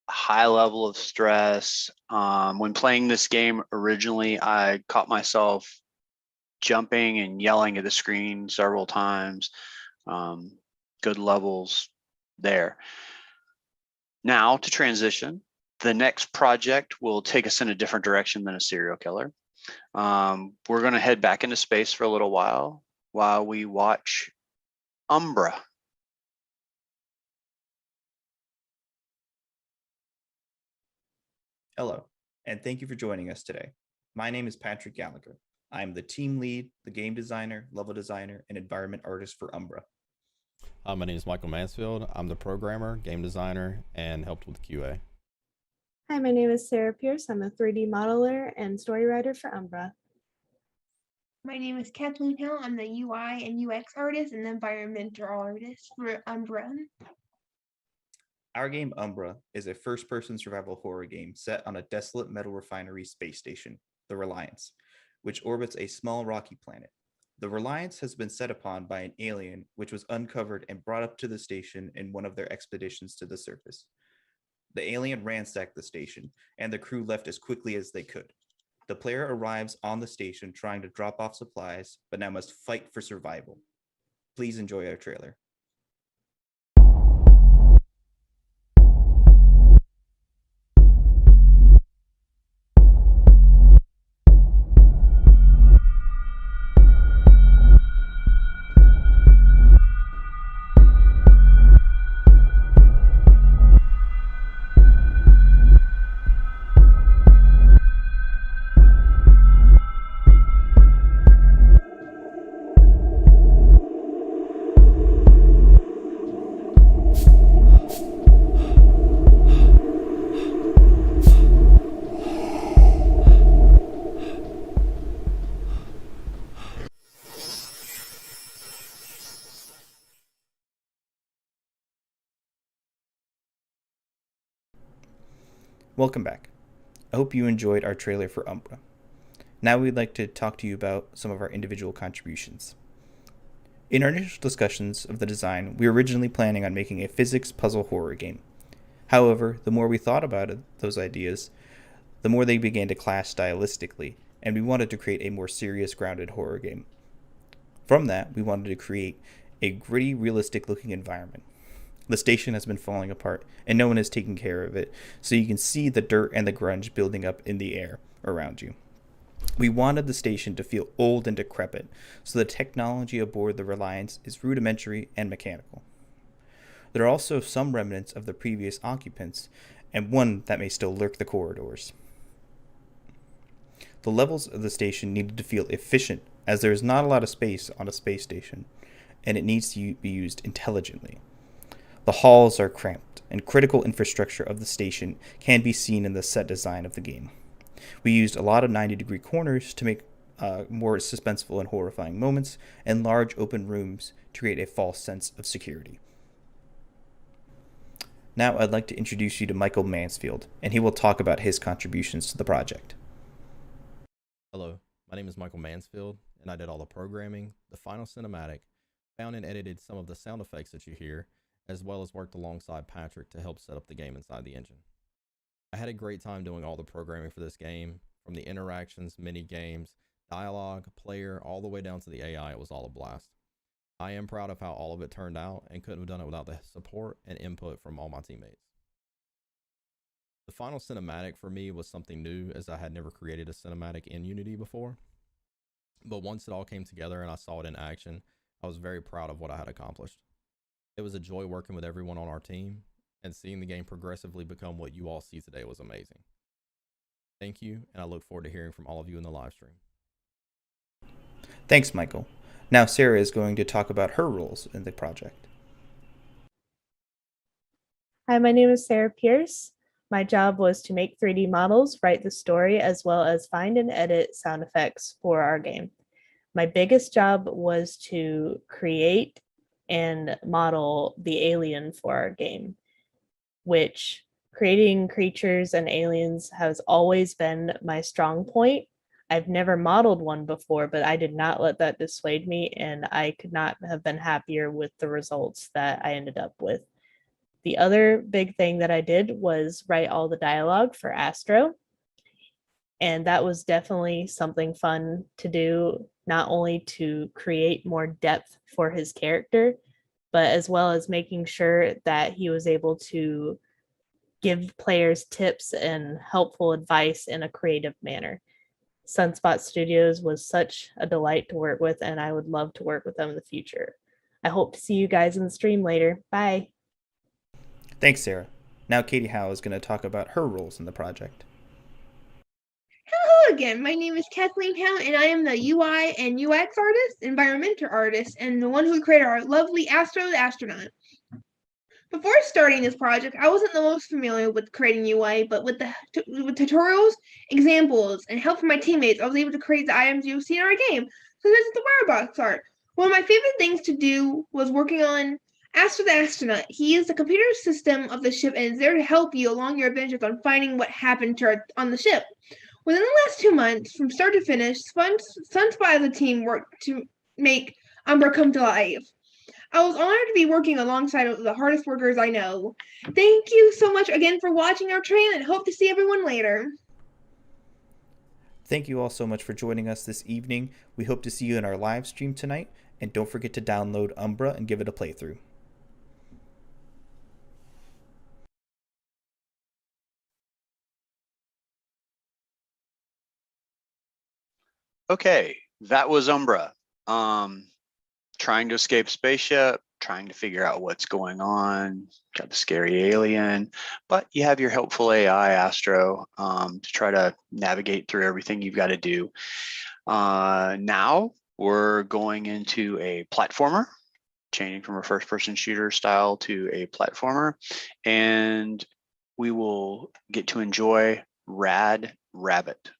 high level of stress. When playing this game originally, I caught myself jumping and yelling at the screen several times. Good levels there. Now to transition, the next project will take us in a different direction than a serial killer. We're going to head back into space for a little while we watch Umbra. Hello, and thank you for joining us today. My name is Patrick Gallagher. I am the team lead, the game designer, level designer, and environment artist for Umbra. My name is Michael Mansfield. I'm the programmer, game designer, and helped with QA. Hi, my name is Sarah Pierce. I'm a 3D modeler and story writer for Umbra. My name is Kathleen Hill. I'm the UI and UX artist and environmental artist for Umbra. Our game Umbra is a first-person survival horror game set on a desolate metal refinery space station, the Reliance, which orbits a small rocky planet. The Reliance has been set upon by an alien which was uncovered and brought up to the station in one of their expeditions to the surface. The alien ransacked the station, and the crew left as quickly as they could. The player arrives on the station trying to drop off supplies, but now must fight for survival. Please enjoy our trailer. Welcome back. I hope you enjoyed our trailer for Umbra. Now we'd like to talk to you about some of our individual contributions. In our initial discussions of the design, we were originally planning on making a physics puzzle horror game. However, the more we thought about those ideas, the more they began to clash stylistically, and we wanted to create a more serious, grounded horror game. From that, we wanted to create a gritty, realistic-looking environment. The station has been falling apart, and no one is taking care of it, so you can see the dirt and the grunge building up in the air around you. We wanted the station to feel old and decrepit, so the technology aboard the Reliance is rudimentary and mechanical. There are also some remnants of the previous occupants, and one that may still lurk the corridors. The levels of the station needed to feel efficient, as there is not a lot of space on a space station, and it needs to be used intelligently. The halls are cramped, and critical infrastructure of the station can be seen in the set design of the game. We used a lot of 90-degree corners to make more suspenseful and horrifying moments, and large open rooms to create a false sense of security. Now I'd like to introduce you to Michael Mansfield, and he will talk about his contributions to the project. Hello, my name is Michael Mansfield, and I did all the programming, the final cinematic, found and edited some of the sound effects that you hear, as well as worked alongside Patrick to help set up the game inside the engine. I had a great time doing all the programming for this game, from the interactions, mini games, dialogue, player, all the way down to the AI. It was all a blast. I am proud of how all of it turned out and couldn't have done it without the support and input from all my teammates. The final cinematic for me was something new, as I had never created a cinematic in Unity before. But once it all came together and I saw it in action, I was very proud of what I had accomplished. It was a joy working with everyone on our team, and seeing the game progressively become what you all see today was amazing. Thank you, and I look forward to hearing from all of you in the live stream. Thanks, Michael. Now Sarah is going to talk about her roles in the project. Hi, my name is Sarah Pierce. My job was to make 3D models, write the story, as well as find and edit sound effects for our game. My biggest job was to create and model the alien for our game, which creating creatures and aliens has always been my strong point. I've never modeled one before, but I did not let that dissuade me, and I could not have been happier with the results that I ended up with. The other big thing that I did was write all the dialogue for Astro, and that was definitely something fun to do, not only to create more depth for his character, but as well as making sure that he was able to give players tips and helpful advice in a creative manner. Sunspot Studios was such a delight to work with, and I would love to work with them in the future. I hope to see you guys in the stream later. Bye. Thanks, Sarah. Now Katie Howe is going to talk about her roles in the project. Hello again. My name is Kathleen Howe, and I am the UI and UX artist, environmental artist, and the one who created our lovely Astro the Astronaut. Before starting this project, I wasn't the most familiar with creating UI, but with tutorials, examples, and help from my teammates, I was able to create the items you see in our game. So this is the Wirebox art. One of my favorite things to do was working on Astro the Astronaut. He is the computer system of the ship and is there to help you along your adventures on finding what happened on the ship. Within the last 2 months, from start to finish, Sunspot as a team worked to make Umbra come to life. I was honored to be working alongside the hardest workers I know. Thank you so much again for watching our train, and hope to see everyone later. Thank you all so much for joining us this evening. We hope to see you in our live stream tonight, and don't forget to download Umbra and give it a playthrough. Okay, that was Umbra. Trying to escape spaceship, trying to figure out what's going on, got the scary alien, but you have your helpful AI, Astro, to try to navigate through everything you've got to do. Now we're going into a platformer, changing from a first-person shooter style to a platformer, and we will get to enjoy Rad Rabbit.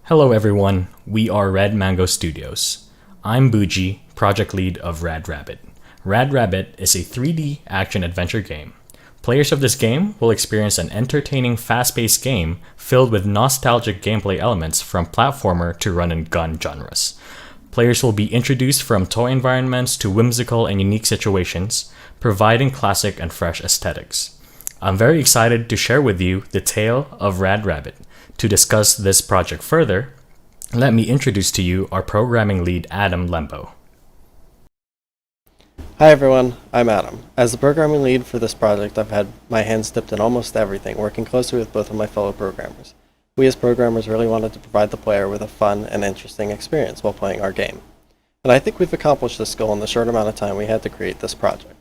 Hello everyone, we are Red Mango Studios. I'm Buji, project lead of Rad Rabbit. Rad Rabbit is a 3D action-adventure game. Players of this game will experience an entertaining, fast-paced game filled with nostalgic gameplay elements from platformer to run-and-gun genres. Players will be introduced from toy environments to whimsical and unique situations, providing classic and fresh aesthetics. I'm very excited to share with you the tale of Rad Rabbit. To discuss this project further, let me introduce to you our programming lead, Adam Lembo. Hi everyone, I'm Adam. As the programming lead for this project, I've had my hands dipped in almost everything, working closely with both of my fellow programmers. We as programmers really wanted to provide the player with a fun and interesting experience while playing our game. And I think we've accomplished this goal in the short amount of time we had to create this project.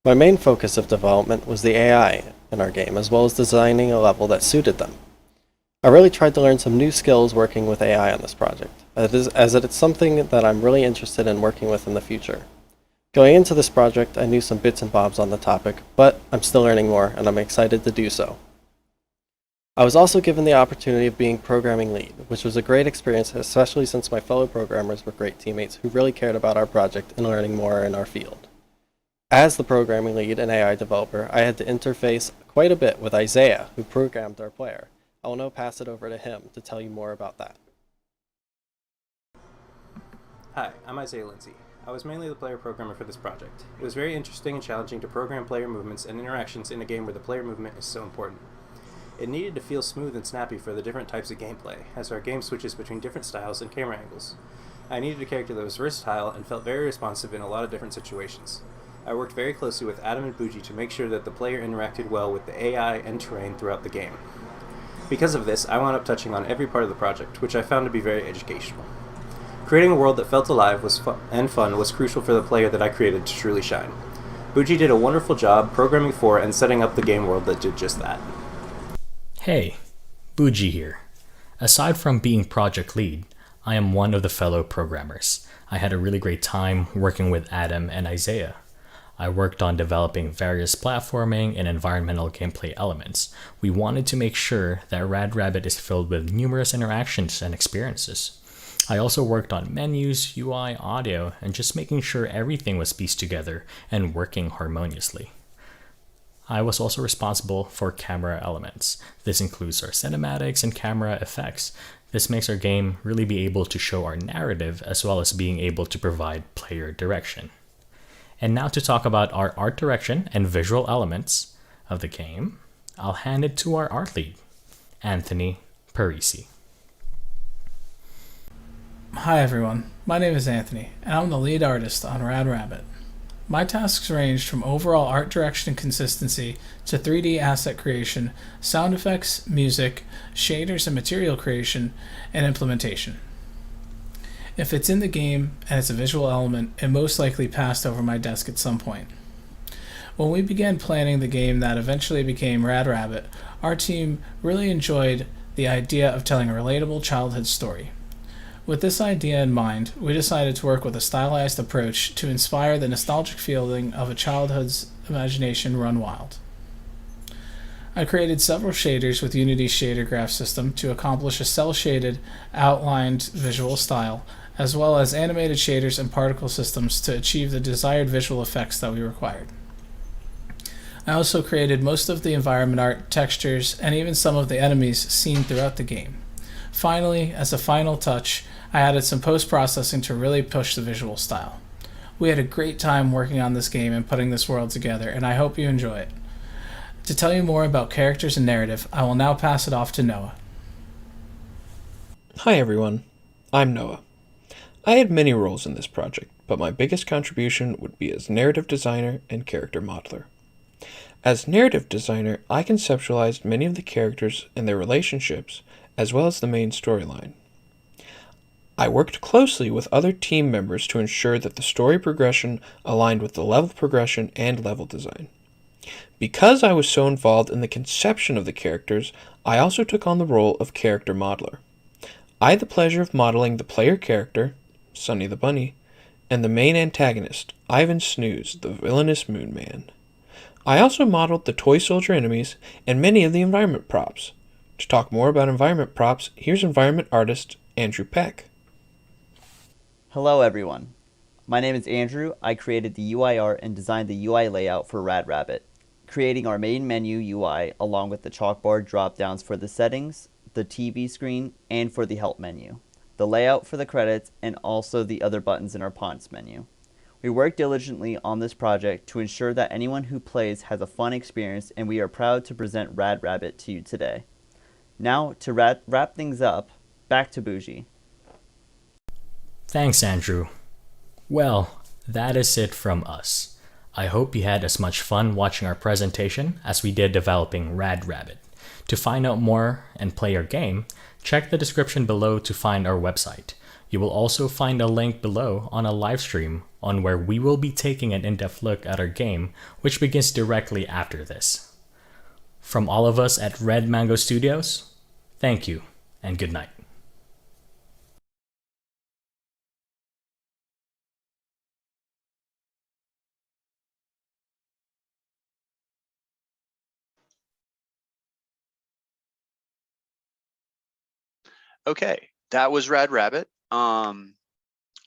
My main focus of development was the AI in our game, as well as designing a level that suited them. I really tried to learn some new skills working with AI on this project, as it's something that I'm really interested in working with in the future. Going into this project, I knew some bits and bobs on the topic, but I'm still learning more, and I'm excited to do so. I was also given the opportunity of being programming lead, which was a great experience, especially since my fellow programmers were great teammates who really cared about our project and learning more in our field. As the programming lead and AI developer, I had to interface quite a bit with Isaiah, who programmed our player. I will now pass it over to him to tell you more about that. Hi, I'm Isaiah Lindsay. I was mainly the player programmer for this project. It was very interesting and challenging to program player movements and interactions in a game where the player movement is so important. It needed to feel smooth and snappy for the different types of gameplay, as our game switches between different styles and camera angles. I needed a character that was versatile and felt very responsive in a lot of different situations. I worked very closely with Adam and Buji to make sure that the player interacted well with the AI and terrain throughout the game. Because of this, I wound up touching on every part of the project, which I found to be very educational. Creating a world that felt alive and fun was crucial for the player that I created to truly shine. Buji did a wonderful job programming for and setting up the game world that did just that. Hey, Buji here. Aside from being project lead, I am one of the fellow programmers. I had a really great time working with Adam and Isaiah. I worked on developing various platforming and environmental gameplay elements. We wanted to make sure that Rad Rabbit is filled with numerous interactions and experiences. I also worked on menus, UI, audio, and just making sure everything was pieced together and working harmoniously. I was also responsible for camera elements. This includes our cinematics and camera effects. This makes our game really be able to show our narrative as well as being able to provide player direction. And now to talk about our art direction and visual elements of the game, I'll hand it to our art lead, Anthony Parisi. Hi everyone, my name is Anthony, and I'm the lead artist on Rad Rabbit. My tasks ranged from overall art direction and consistency to 3D asset creation, sound effects, music, shaders and material creation, and implementation. If it's in the game and it's a visual element, it most likely passed over my desk at some point. When we began planning the game that eventually became Rad Rabbit, our team really enjoyed the idea of telling a relatable childhood story. With this idea in mind, we decided to work with a stylized approach to inspire the nostalgic feeling of a childhood's imagination run wild. I created several shaders with Unity's shader graph system to accomplish a cel-shaded, outlined visual style, as well as animated shaders and particle systems to achieve the desired visual effects that we required. I also created most of the environment art, textures, and even some of the enemies seen throughout the game. Finally, as a final touch, I added some post-processing to really push the visual style. We had a great time working on this game and putting this world together, and I hope you enjoy it. To tell you more about characters and narrative, I will now pass it off to Noah. Hi everyone, I'm Noah. I had many roles in this project, but my biggest contribution would be as narrative designer and character modeler. As narrative designer, I conceptualized many of the characters and their relationships, as well as the main storyline. I worked closely with other team members to ensure that the story progression aligned with the level progression and level design. Because I was so involved in the conception of the characters, I also took on the role of character modeler. I had the pleasure of modeling the player character, Sonny the Bunny, and the main antagonist, Ivan Snooze, the villainous Moon Man. I also modeled the toy soldier enemies and many of the environment props. To talk more about environment props, here's environment artist Andrew Peck. Hello everyone. My name is Andrew. I created the UI art and designed the UI layout for Rad Rabbit, creating our main menu UI along with the chalkboard drop-downs for the settings, the TV screen, and for the help menu, the layout for the credits, and also the other buttons in our Ponds menu. We worked diligently on this project to ensure that anyone who plays has a fun experience, and we are proud to present Rad Rabbit to you today. Now, to wrap things up, back to Bougie. Thanks, Andrew. Well, that is it from us. I hope you had as much fun watching our presentation as we did developing Rad Rabbit. To find out more and play our game, check the description below to find our website. You will also find a link below on a live stream on where we will be taking an in-depth look at our game, which begins directly after this. From all of us at Red Mango Studios, thank you and good night. Okay, that was Rad Rabbit.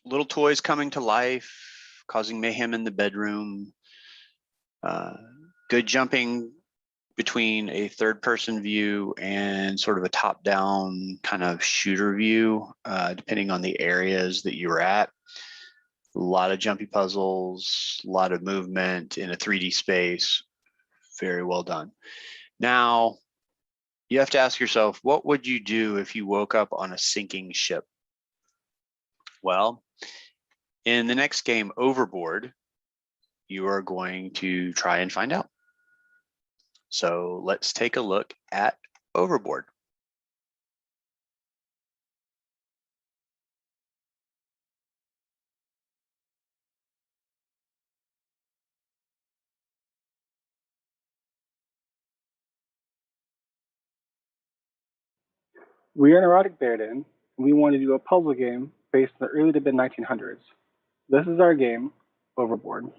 Little toys coming to life, causing mayhem in the bedroom. Good jumping between a third-person view and sort of a top-down kind of shooter view, depending on the areas that you were at. A lot of jumpy puzzles, a lot of movement in a 3D space. Very well done. Now, you have to ask yourself, what would you do if you woke up on a sinking ship? Well, in the next game, Overboard, you are going to try and find out. So let's take a look at Overboard. We are Neurotic Bear Den, and we want to do a puzzle game based in the early to mid 1900s. This is our game, Overboard.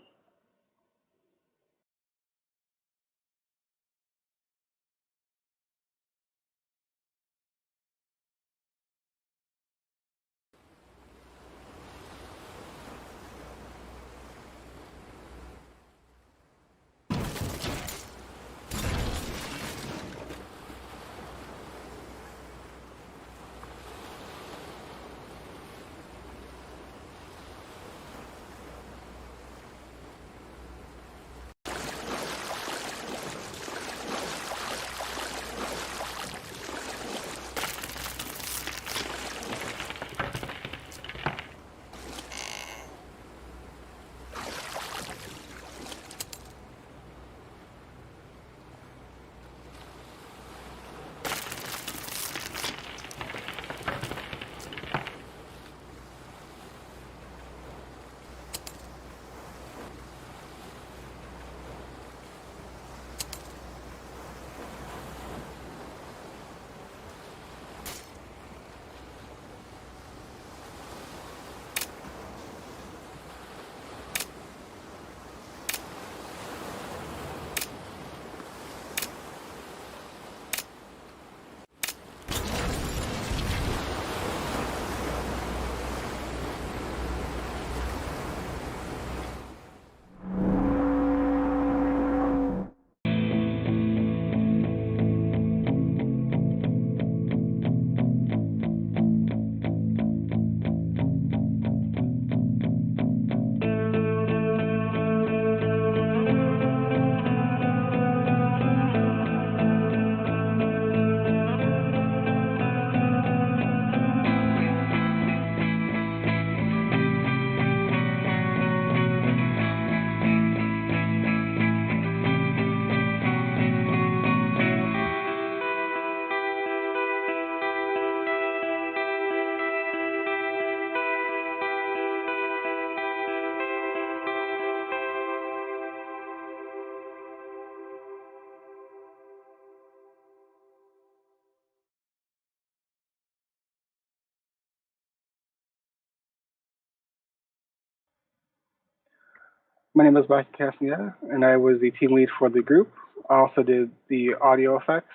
My name is Mike Castaneda, and I was the team lead for the group. I also did the audio effects.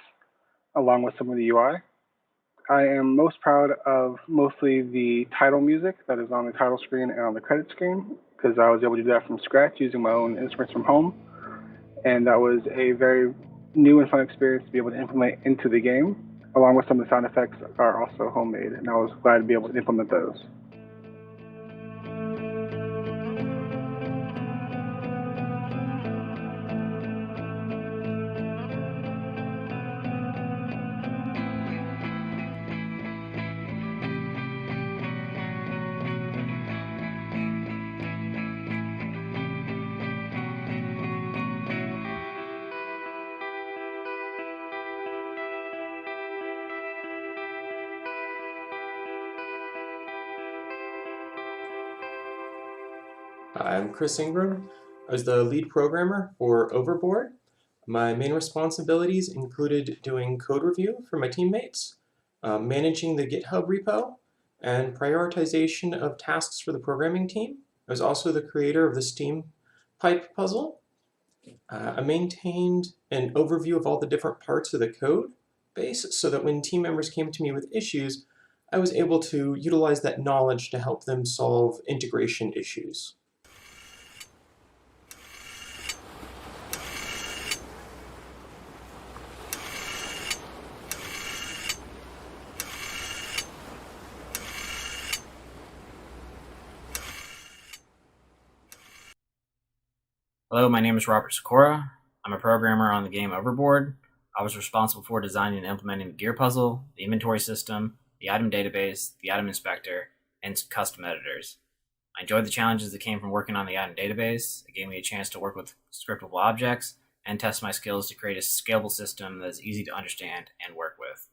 along with some of the UI. I am most proud of mostly the title music that is on the title screen and on the credit screen, because I was able to do that from scratch using my own instruments from home. And that was a very new and fun experience to be able to implement into the game, along with some of the sound effects that are also homemade, and I was glad to be able to implement those. Hi, I'm Chris Ingram. I was the lead programmer for Overboard. My main responsibilities included doing code review for my teammates, managing the GitHub repo, and prioritization of tasks for the programming team. I was also the creator of the Steam pipe puzzle. I maintained an overview of all the different parts of the code base so that when team members came to me with issues, I was able to utilize that knowledge to help them solve integration issues. Hello, my name is Robert Sikora. I'm a programmer on the game Overboard. I was responsible for designing and implementing the gear puzzle, the inventory system, the item database, the item inspector, and some custom editors. I enjoyed the challenges that came from working on the item database. It gave me a chance to work with scriptable objects and test my skills to create a scalable system that is easy to understand and work with.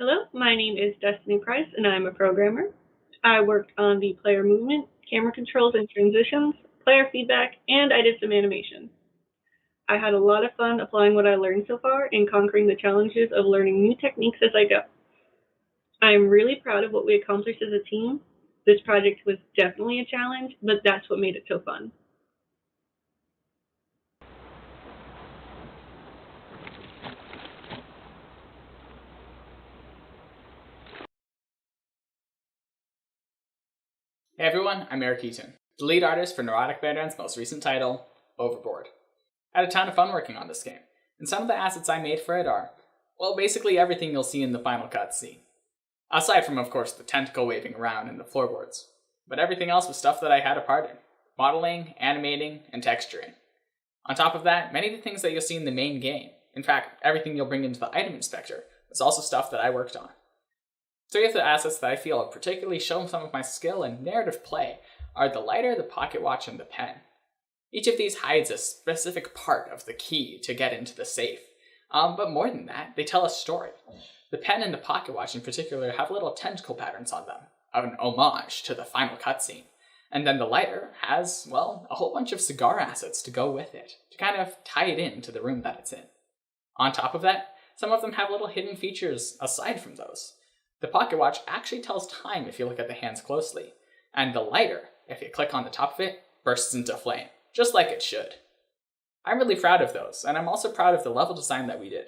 Hello, my name is Destiny Price, and I'm a programmer. I worked on the player movement, camera controls and transitions, player feedback, and I did some animation. I had a lot of fun applying what I learned so far and conquering the challenges of learning new techniques as I go. I am really proud of what we accomplished as a team. This project was definitely a challenge, but that's what made it so fun. Hey everyone, I'm Eric Eaton, the lead artist for Neurotic Vanguard's most recent title, Overboard. I had a ton of fun working on this game, and some of the assets I made for it are, well, basically everything you'll see in the final cutscene. Aside from, of course, the tentacle waving around and the floorboards. But everything else was stuff that I had a part in. Modeling, animating, and texturing. On top of that, many of the things that you'll see in the main game, in fact, everything you'll bring into the item inspector, is also stuff that I worked on. Three of the assets that I feel have particularly shown some of my skill in narrative play are the lighter, the pocket watch, and the pen. Each of these hides a specific part of the key to get into the safe. But more than that, they tell a story. The pen and the pocket watch in particular have little tentacle patterns on them, an homage to the final cutscene. And then the lighter has, well, a whole bunch of cigar assets to go with it, to kind of tie it into the room that it's in. On top of that, some of them have little hidden features aside from those. The pocket watch actually tells time if you look at the hands closely, and the lighter, if you click on the top of it, bursts into flame, just like it should. I'm really proud of those, and I'm also proud of the level design that we did.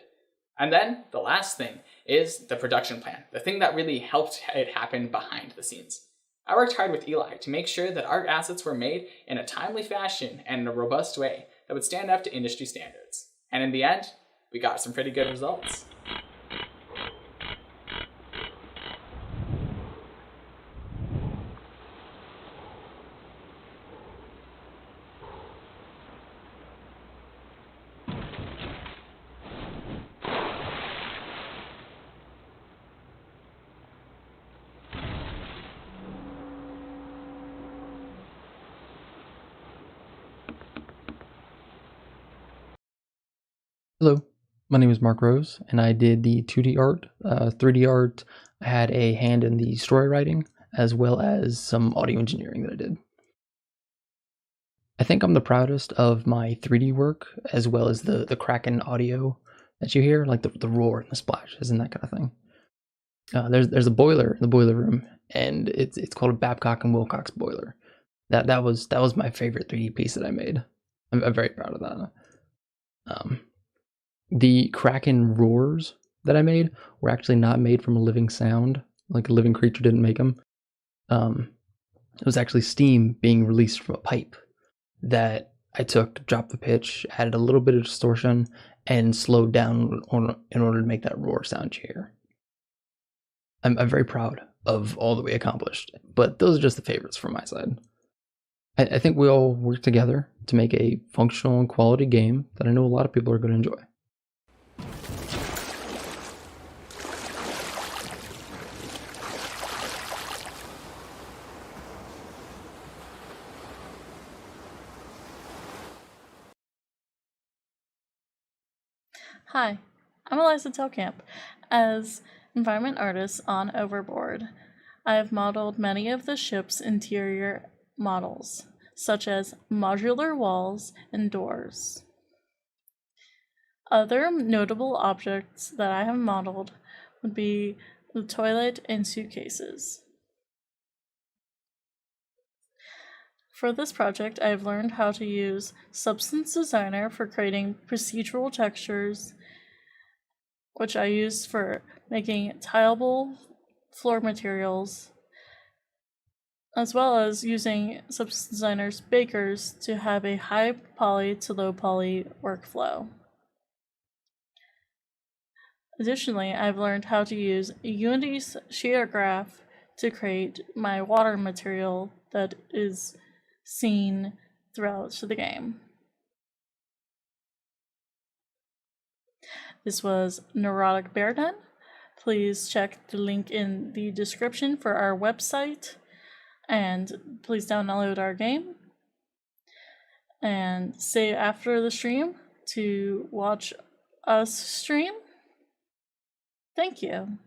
And then the last thing is the production plan, the thing that really helped it happen behind the scenes. I worked hard with Eli to make sure that our assets were made in a timely fashion and in a robust way that would stand up to industry standards. And in the end, we got some pretty good results. Hello, my name is Mark Rose, and I did the 2D art. 3D art, I had a hand in the story writing, as well as some audio engineering that I did. I think I'm the proudest of my 3D work, as well as the Kraken audio that you hear, like the roar and the splashes and that kind of thing. There's a boiler in the boiler room, and it's called a Babcock and Wilcox boiler. That was my favorite 3D piece that I made. I'm very proud of that. The Kraken roars that I made were actually not made from a living sound, like a living creature didn't make them. It was actually steam being released from a pipe that I took, dropped the pitch, added a little bit of distortion, and slowed down in order to make that roar sound you hear. I'm very proud of all that we accomplished, but those are just the favorites from my side. I think we all work together to make a functional and quality game that I know a lot of people are going to enjoy. Hi, I'm Eliza Telkamp. As environment artist on Overboard, I have modeled many of the ship's interior models, such as modular walls and doors. Other notable objects that I have modeled would be the toilet and suitcases. For this project, I have learned how to use Substance Designer for creating procedural textures, which I use for making tileable floor materials, as well as using Substance Designer's bakers to have a high poly to low poly workflow. Additionally, I've learned how to use Unity's shader graph to create my water material that is seen throughout the game. This was Neurotic Bear Den. Please check the link in the description for our website, and please download our game. And stay after the stream to watch us stream. Thank you.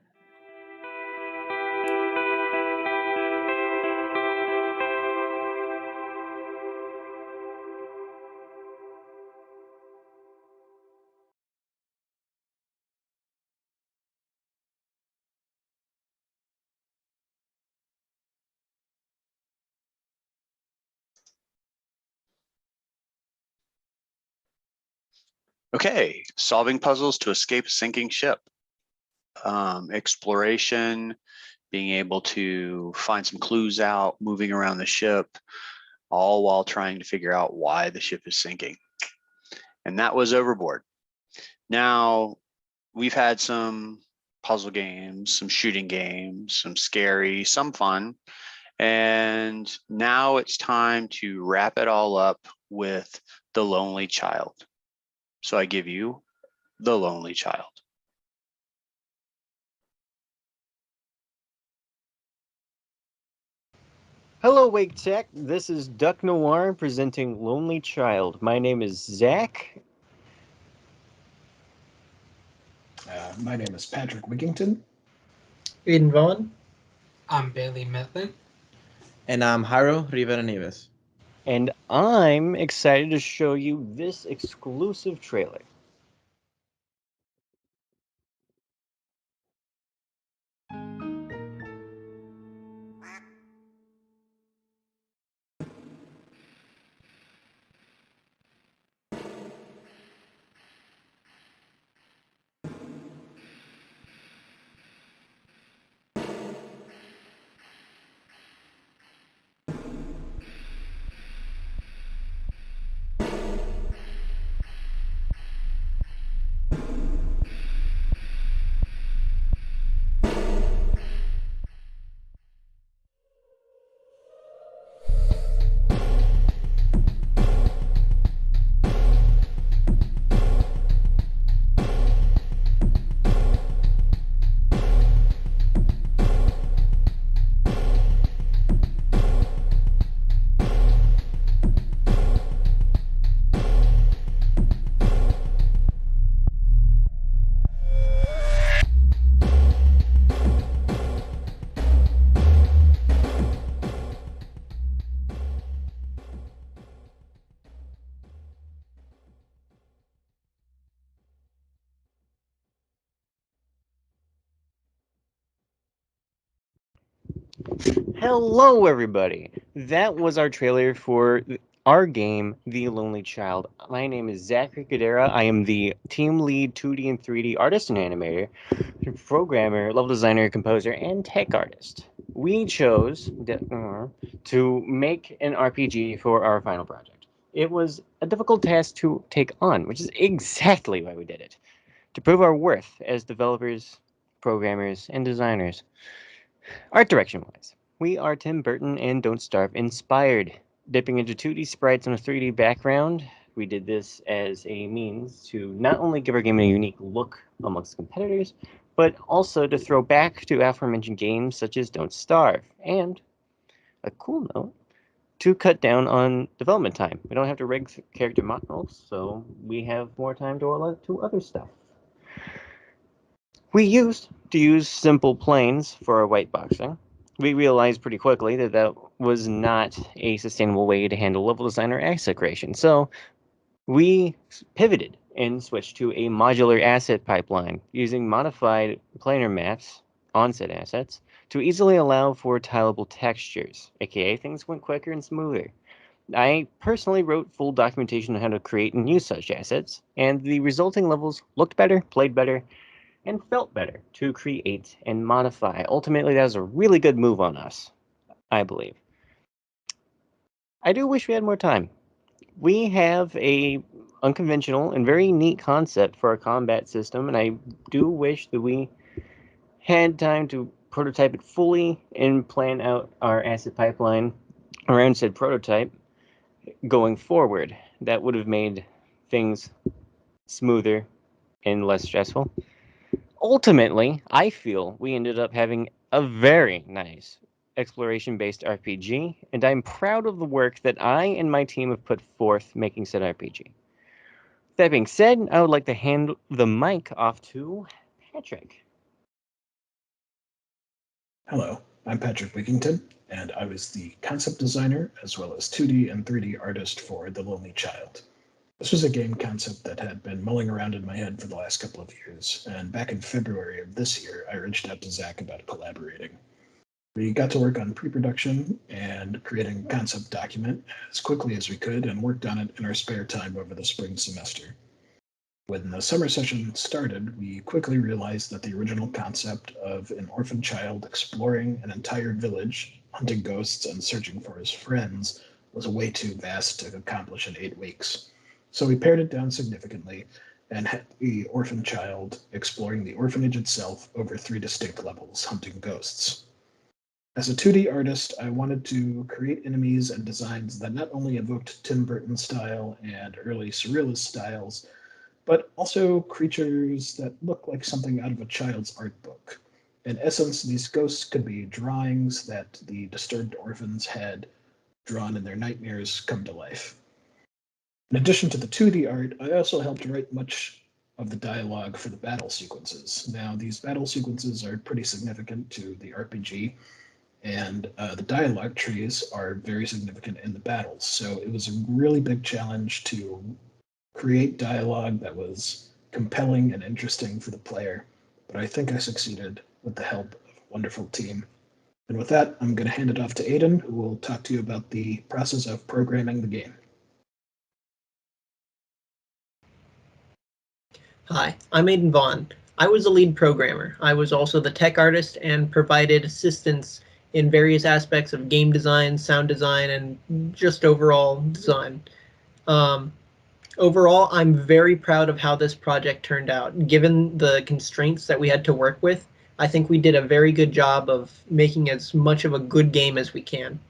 Okay, solving puzzles to escape a sinking ship. Exploration, being able to find some clues out, moving around the ship, all while trying to figure out why the ship is sinking. And that was Overboard. Now, we've had some puzzle games, some shooting games, some scary, some fun. And now it's time to wrap it all up with The Lonely Child. So I give you The Lonely Child. Hello, Wake Tech. This is Duck Noir presenting Lonely Child. My name is Zach. My name is Patrick Wigington. Aiden Vaughn. I'm Bailey Method. And I'm Jairo Rivera Nieves. And I'm excited to show you this exclusive trailer. Hello, everybody. That was our trailer for our game, The Lonely Child. My name is Zachary Cadera. I am the team lead 2D and 3D artist and animator, programmer, level designer, composer, and tech artist. We chose to make an RPG for our final project. It was a difficult task to take on, which is exactly why we did it. To prove our worth as developers, programmers, and designers. Art direction wise, we are Tim Burton and Don't Starve inspired. Dipping into 2D sprites on a 3D background, we did this as a means to not only give our game a unique look amongst competitors, but also to throw back to aforementioned games such as Don't Starve. And, a cool note, to cut down on development time. We don't have to rig character models, so we have more time to allot to other stuff. We used to use simple planes for our white boxing. We realized pretty quickly that that was not a sustainable way to handle level design or asset creation. So we pivoted and switched to a modular asset pipeline using modified planar maps, onset assets, to easily allow for tileable textures, aka things went quicker and smoother. I personally wrote full documentation on how to create and use such assets, and the resulting levels looked better, played better, and felt better to create and modify. Ultimately, that was a really good move on us, I believe. I do wish we had more time. We have a unconventional and very neat concept for our combat system, and I do wish that we had time to prototype it fully and plan out our asset pipeline around said prototype going forward. That would have made things smoother and less stressful. Ultimately, I feel we ended up having a very nice exploration-based RPG, and I'm proud of the work that I and my team have put forth making said RPG. That being said, I would like to hand the mic off to Patrick. Hello, I'm Patrick Wigington, and I was the concept designer as well as 2D and 3D artist for The Lonely Child. This was a game concept that had been mulling around in my head for the last couple of years, and back in February of this year, I reached out to Zach about collaborating. We got to work on pre-production and creating a concept document as quickly as we could and worked on it in our spare time over the spring semester. When the summer session started, we quickly realized that the original concept of an orphan child exploring an entire village, hunting ghosts and searching for his friends was way too vast to accomplish in 8 weeks. So we pared it down significantly and had the orphan child exploring the orphanage itself over 3 distinct levels, hunting ghosts. As a 2D artist, I wanted to create enemies and designs that not only evoked Tim Burton style and early surrealist styles, but also creatures that look like something out of a child's art book. In essence, these ghosts could be drawings that the disturbed orphans had drawn in their nightmares come to life. In addition to the 2D art, I also helped write much of the dialogue for the battle sequences. Now, these battle sequences are pretty significant to the RPG, and the dialogue trees are very significant in the battles. So it was a really big challenge to create dialogue that was compelling and interesting for the player, but I think I succeeded with the help of a wonderful team. And with that, I'm going to hand it off to Aiden, who will talk to you about the process of programming the game. Hi, I'm Aiden Vaughn. I was the lead programmer. I was also the tech artist and provided assistance in various aspects of game design, sound design, and just overall design. Overall, I'm very proud of how this project turned out. Given the constraints that we had to work with, I think we did a very good job of making as much of a good game as we can.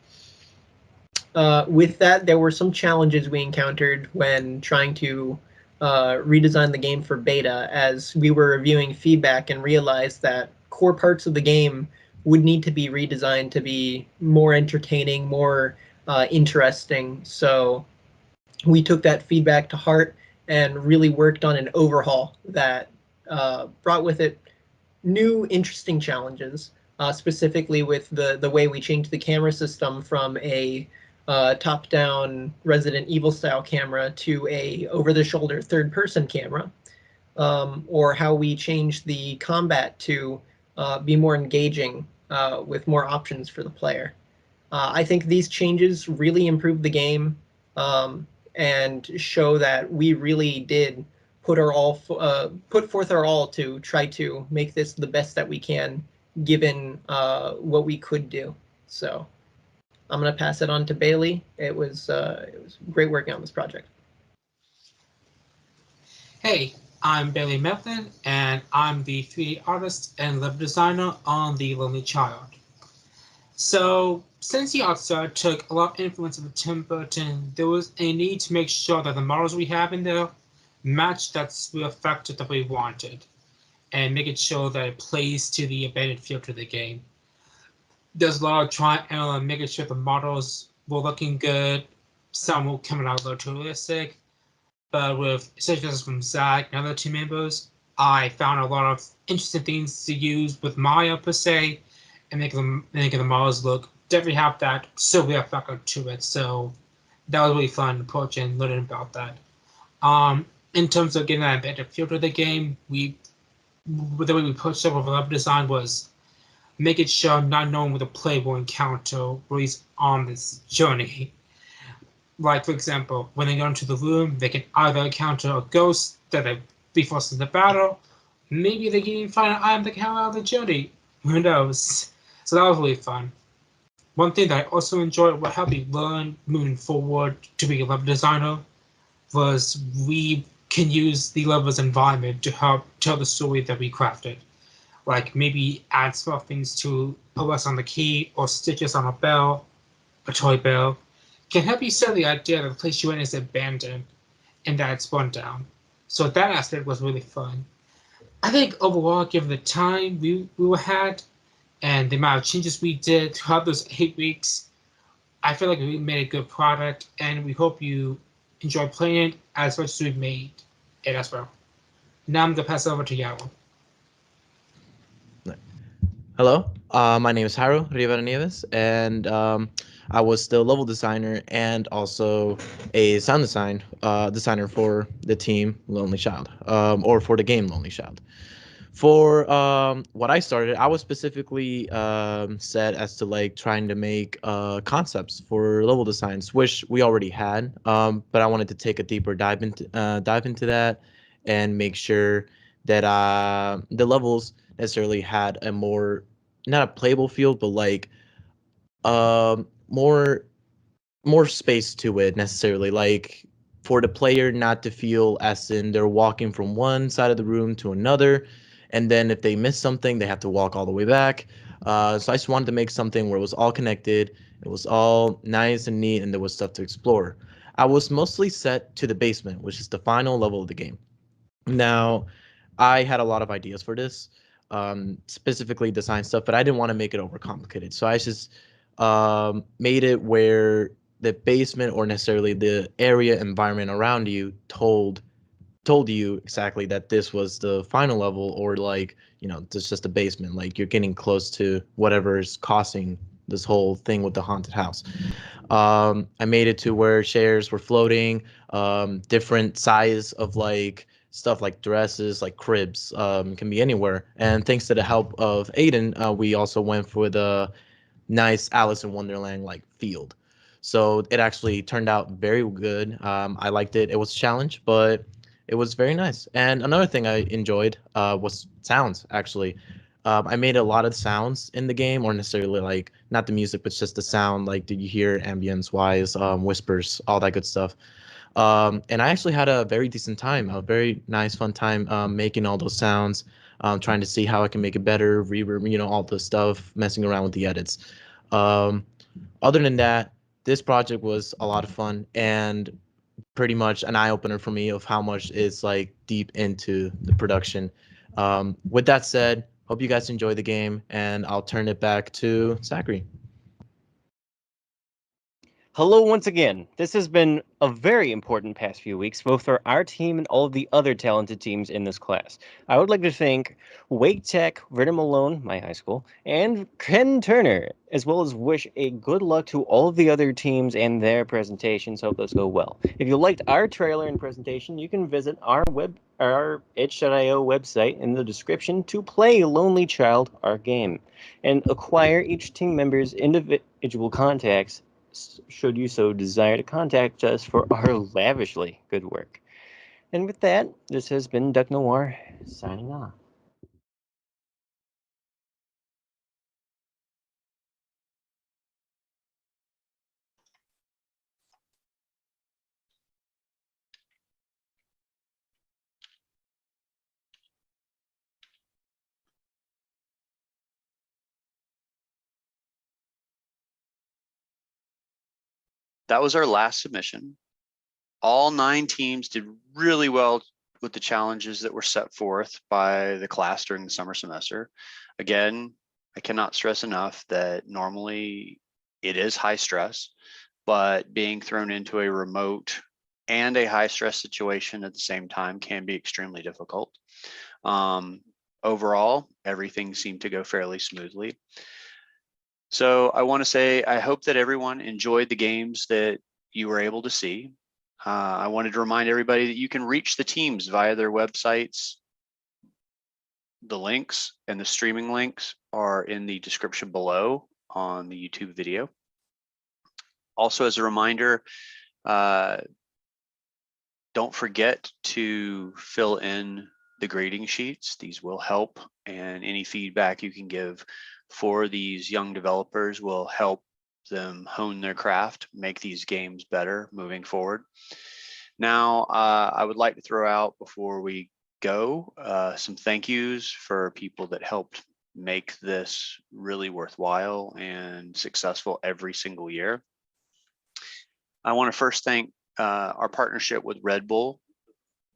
With that, there were some challenges we encountered when trying to redesign the game for beta, as we were reviewing feedback and realized that core parts of the game would need to be redesigned to be more entertaining, more interesting. So we took that feedback to heart and really worked on an overhaul that brought with it new, interesting challenges, specifically with the way we changed the camera system from a top-down Resident Evil style camera to a over-the-shoulder third-person camera, or how we changed the combat to be more engaging with more options for the player. I think these changes really improve the game and show that we really did put forth our all to try to make this the best that we can, given what we could do. So I'm gonna pass it on to Bailey. It was great working on this project. Hey, I'm Bailey Method, and I'm the 3D artist and level designer on The Lonely Child. So, since the art style took a lot of influence of Tim Burton, there was a need to make sure that the models we have in there matched that real factor that we wanted, and making sure that it plays to the embedded feel to the game. There's a lot of try and error, making sure the models were looking good, some were coming out a little too realistic, but with suggestions from Zach and other team members, I found a lot of interesting things to use with Maya per se, and making the models look definitely have that silver factor to it. So that was really fun approaching and learning about that. In terms of getting that better feel to the game, the way we approached it with level design was make it sure not knowing what the player will encounter while he's on this journey. Like, for example, when they go into the room, they can either encounter a ghost that they be forced into battle, maybe they can even find an item that can help out the journey. Who knows? So that was really fun. One thing that I also enjoyed, what helped me learn moving forward to be a level designer, was we can use the level's environment to help tell the story that we crafted. Like maybe add small things to OS on the key or stitches on a bell, a toy bell, can help you sell the idea that the place you in is abandoned and that it's run down. So that aspect was really fun. I think overall, given the time we had and the amount of changes we did throughout those 8 weeks, I feel like we made a good product, and we hope you enjoy playing it as much as we made it as well. Now I'm gonna pass it over to Yawo. Hello, my name is Jairo Rivera Nieves, and I was the level designer and also a sound designer for the team Lonely Child, or for the game Lonely Child. For what I started, I was specifically set as to like trying to make concepts for level designs, which we already had, but I wanted to take a deeper dive into that and make sure that the levels necessarily had a more not a playable feel, but like more space to it necessarily, like for the player not to feel as in they're walking from one side of the room to another, and then if they miss something they have to walk all the way back. So I just wanted to make something where it was all connected, it was all nice and neat, and there was stuff to explore. I was mostly set to the basement, which is the final level of the game. Now, I had a lot of ideas for this, specifically design stuff, but I didn't want to make it overcomplicated. So I just made it where the basement or necessarily the area environment around you told you exactly that this was the final level, or like, you know, this just a basement, like you're getting close to whatever is causing this whole thing with the haunted house. I made it to where chairs were floating, different size of like stuff like dresses, like cribs, can be anywhere. And thanks to the help of Aiden, we also went for the nice Alice in Wonderland like field. So it actually turned out very good. I liked it. It was a challenge, but it was very nice. And another thing I enjoyed was sounds, actually. I made a lot of sounds in the game, or necessarily like not the music, but just the sound. Like, did you hear ambience wise, whispers, all that good stuff. And I actually had a very decent time, a very nice, fun time making all those sounds, trying to see how I can make it better, reverb, you know, all the stuff, messing around with the edits. Um, Other than that, this project was a lot of fun and pretty much an eye opener for me of how much it's like deep into the production. With that said, hope you guys enjoy the game, and I'll turn it back to Zachary. Hello once again. This has been a very important past few weeks, both for our team and all of the other talented teams in this class. I would like to thank Wake Tech, Vernon Malone, my high school, and Ken Turner, as well as wish a good luck to all of the other teams and their presentations. Hope those go well. If you liked our trailer and presentation, you can visit our itch.io website in the description to play Lonely Child, our game, and acquire each team member's individual contacts should you so desire to contact us for our lavishly good work. And with that, this has been Duck Noir, signing off. That was our last submission. All 9 teams did really well with the challenges that were set forth by the class during the summer semester. Again, I cannot stress enough that normally it is high stress, but being thrown into a remote and a high stress situation at the same time can be extremely difficult. Overall, everything seemed to go fairly smoothly. So I want to say, I hope that everyone enjoyed the games that you were able to see. I wanted to remind everybody that you can reach the teams via their websites. The links and the streaming links are in the description below on the YouTube video. Also, as a reminder, don't forget to fill in the grading sheets. These will help, and any feedback you can give for these young developers will help them hone their craft, make these games better moving forward. Now, I would like to throw out before we go some thank yous for people that helped make this really worthwhile and successful every single year. I want to first thank our partnership with Red Bull.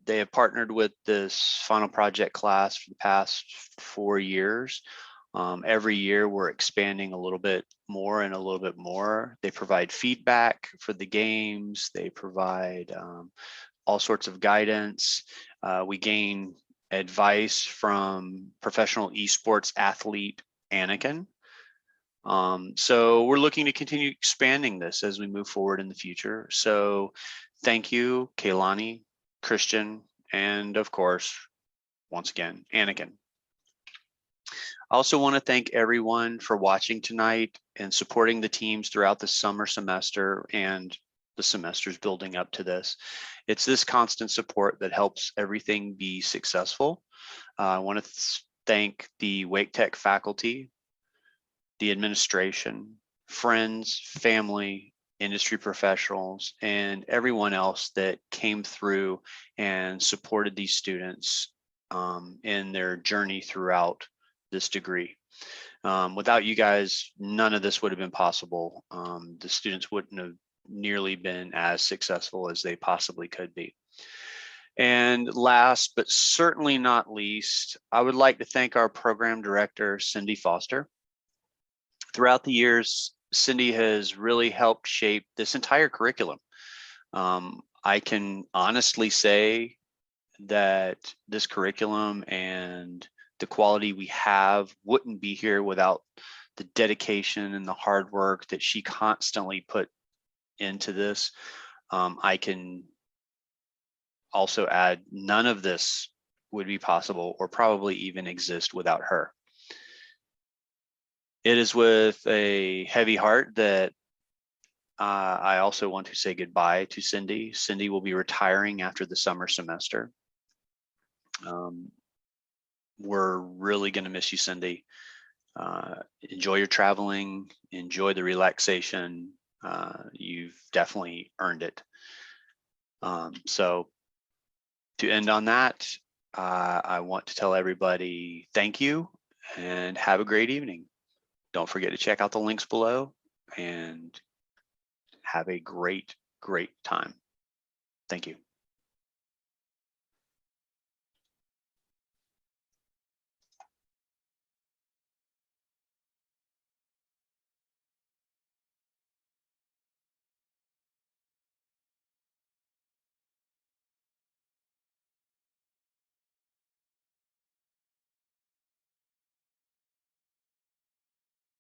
They have partnered with this final project class for the past 4 years. Every year we're expanding a little bit more and a little bit more. They provide feedback for the games. They provide all sorts of guidance. We gain advice from professional esports athlete Anakin. So we're looking to continue expanding this as we move forward in the future. So thank you, Kaylani, Christian, and of course, once again, Anakin. I also want to thank everyone for watching tonight and supporting the teams throughout the summer semester and the semesters building up to this. It's this constant support that helps everything be successful. I want to thank the Wake Tech faculty, the administration, friends, family, industry professionals, and everyone else that came through and supported these students in their journey throughout this degree. Without you guys, none of this would have been possible. The students wouldn't have nearly been as successful as they possibly could be. And last, but certainly not least, I would like to thank our program director, Cindy Foster. Throughout the years, Cindy has really helped shape this entire curriculum. I can honestly say that this curriculum and the quality we have wouldn't be here without the dedication and the hard work that she constantly put into this. I can also add, none of this would be possible or probably even exist without her. It is with a heavy heart that I also want to say goodbye to Cindy. Cindy will be retiring after the summer semester. We're really going to miss you, Cindy. Enjoy your traveling, enjoy the relaxation. You've definitely earned it. So to end on that, I want to tell everybody thank you and have a great evening. Don't forget to check out the links below and have a great, great time. Thank you.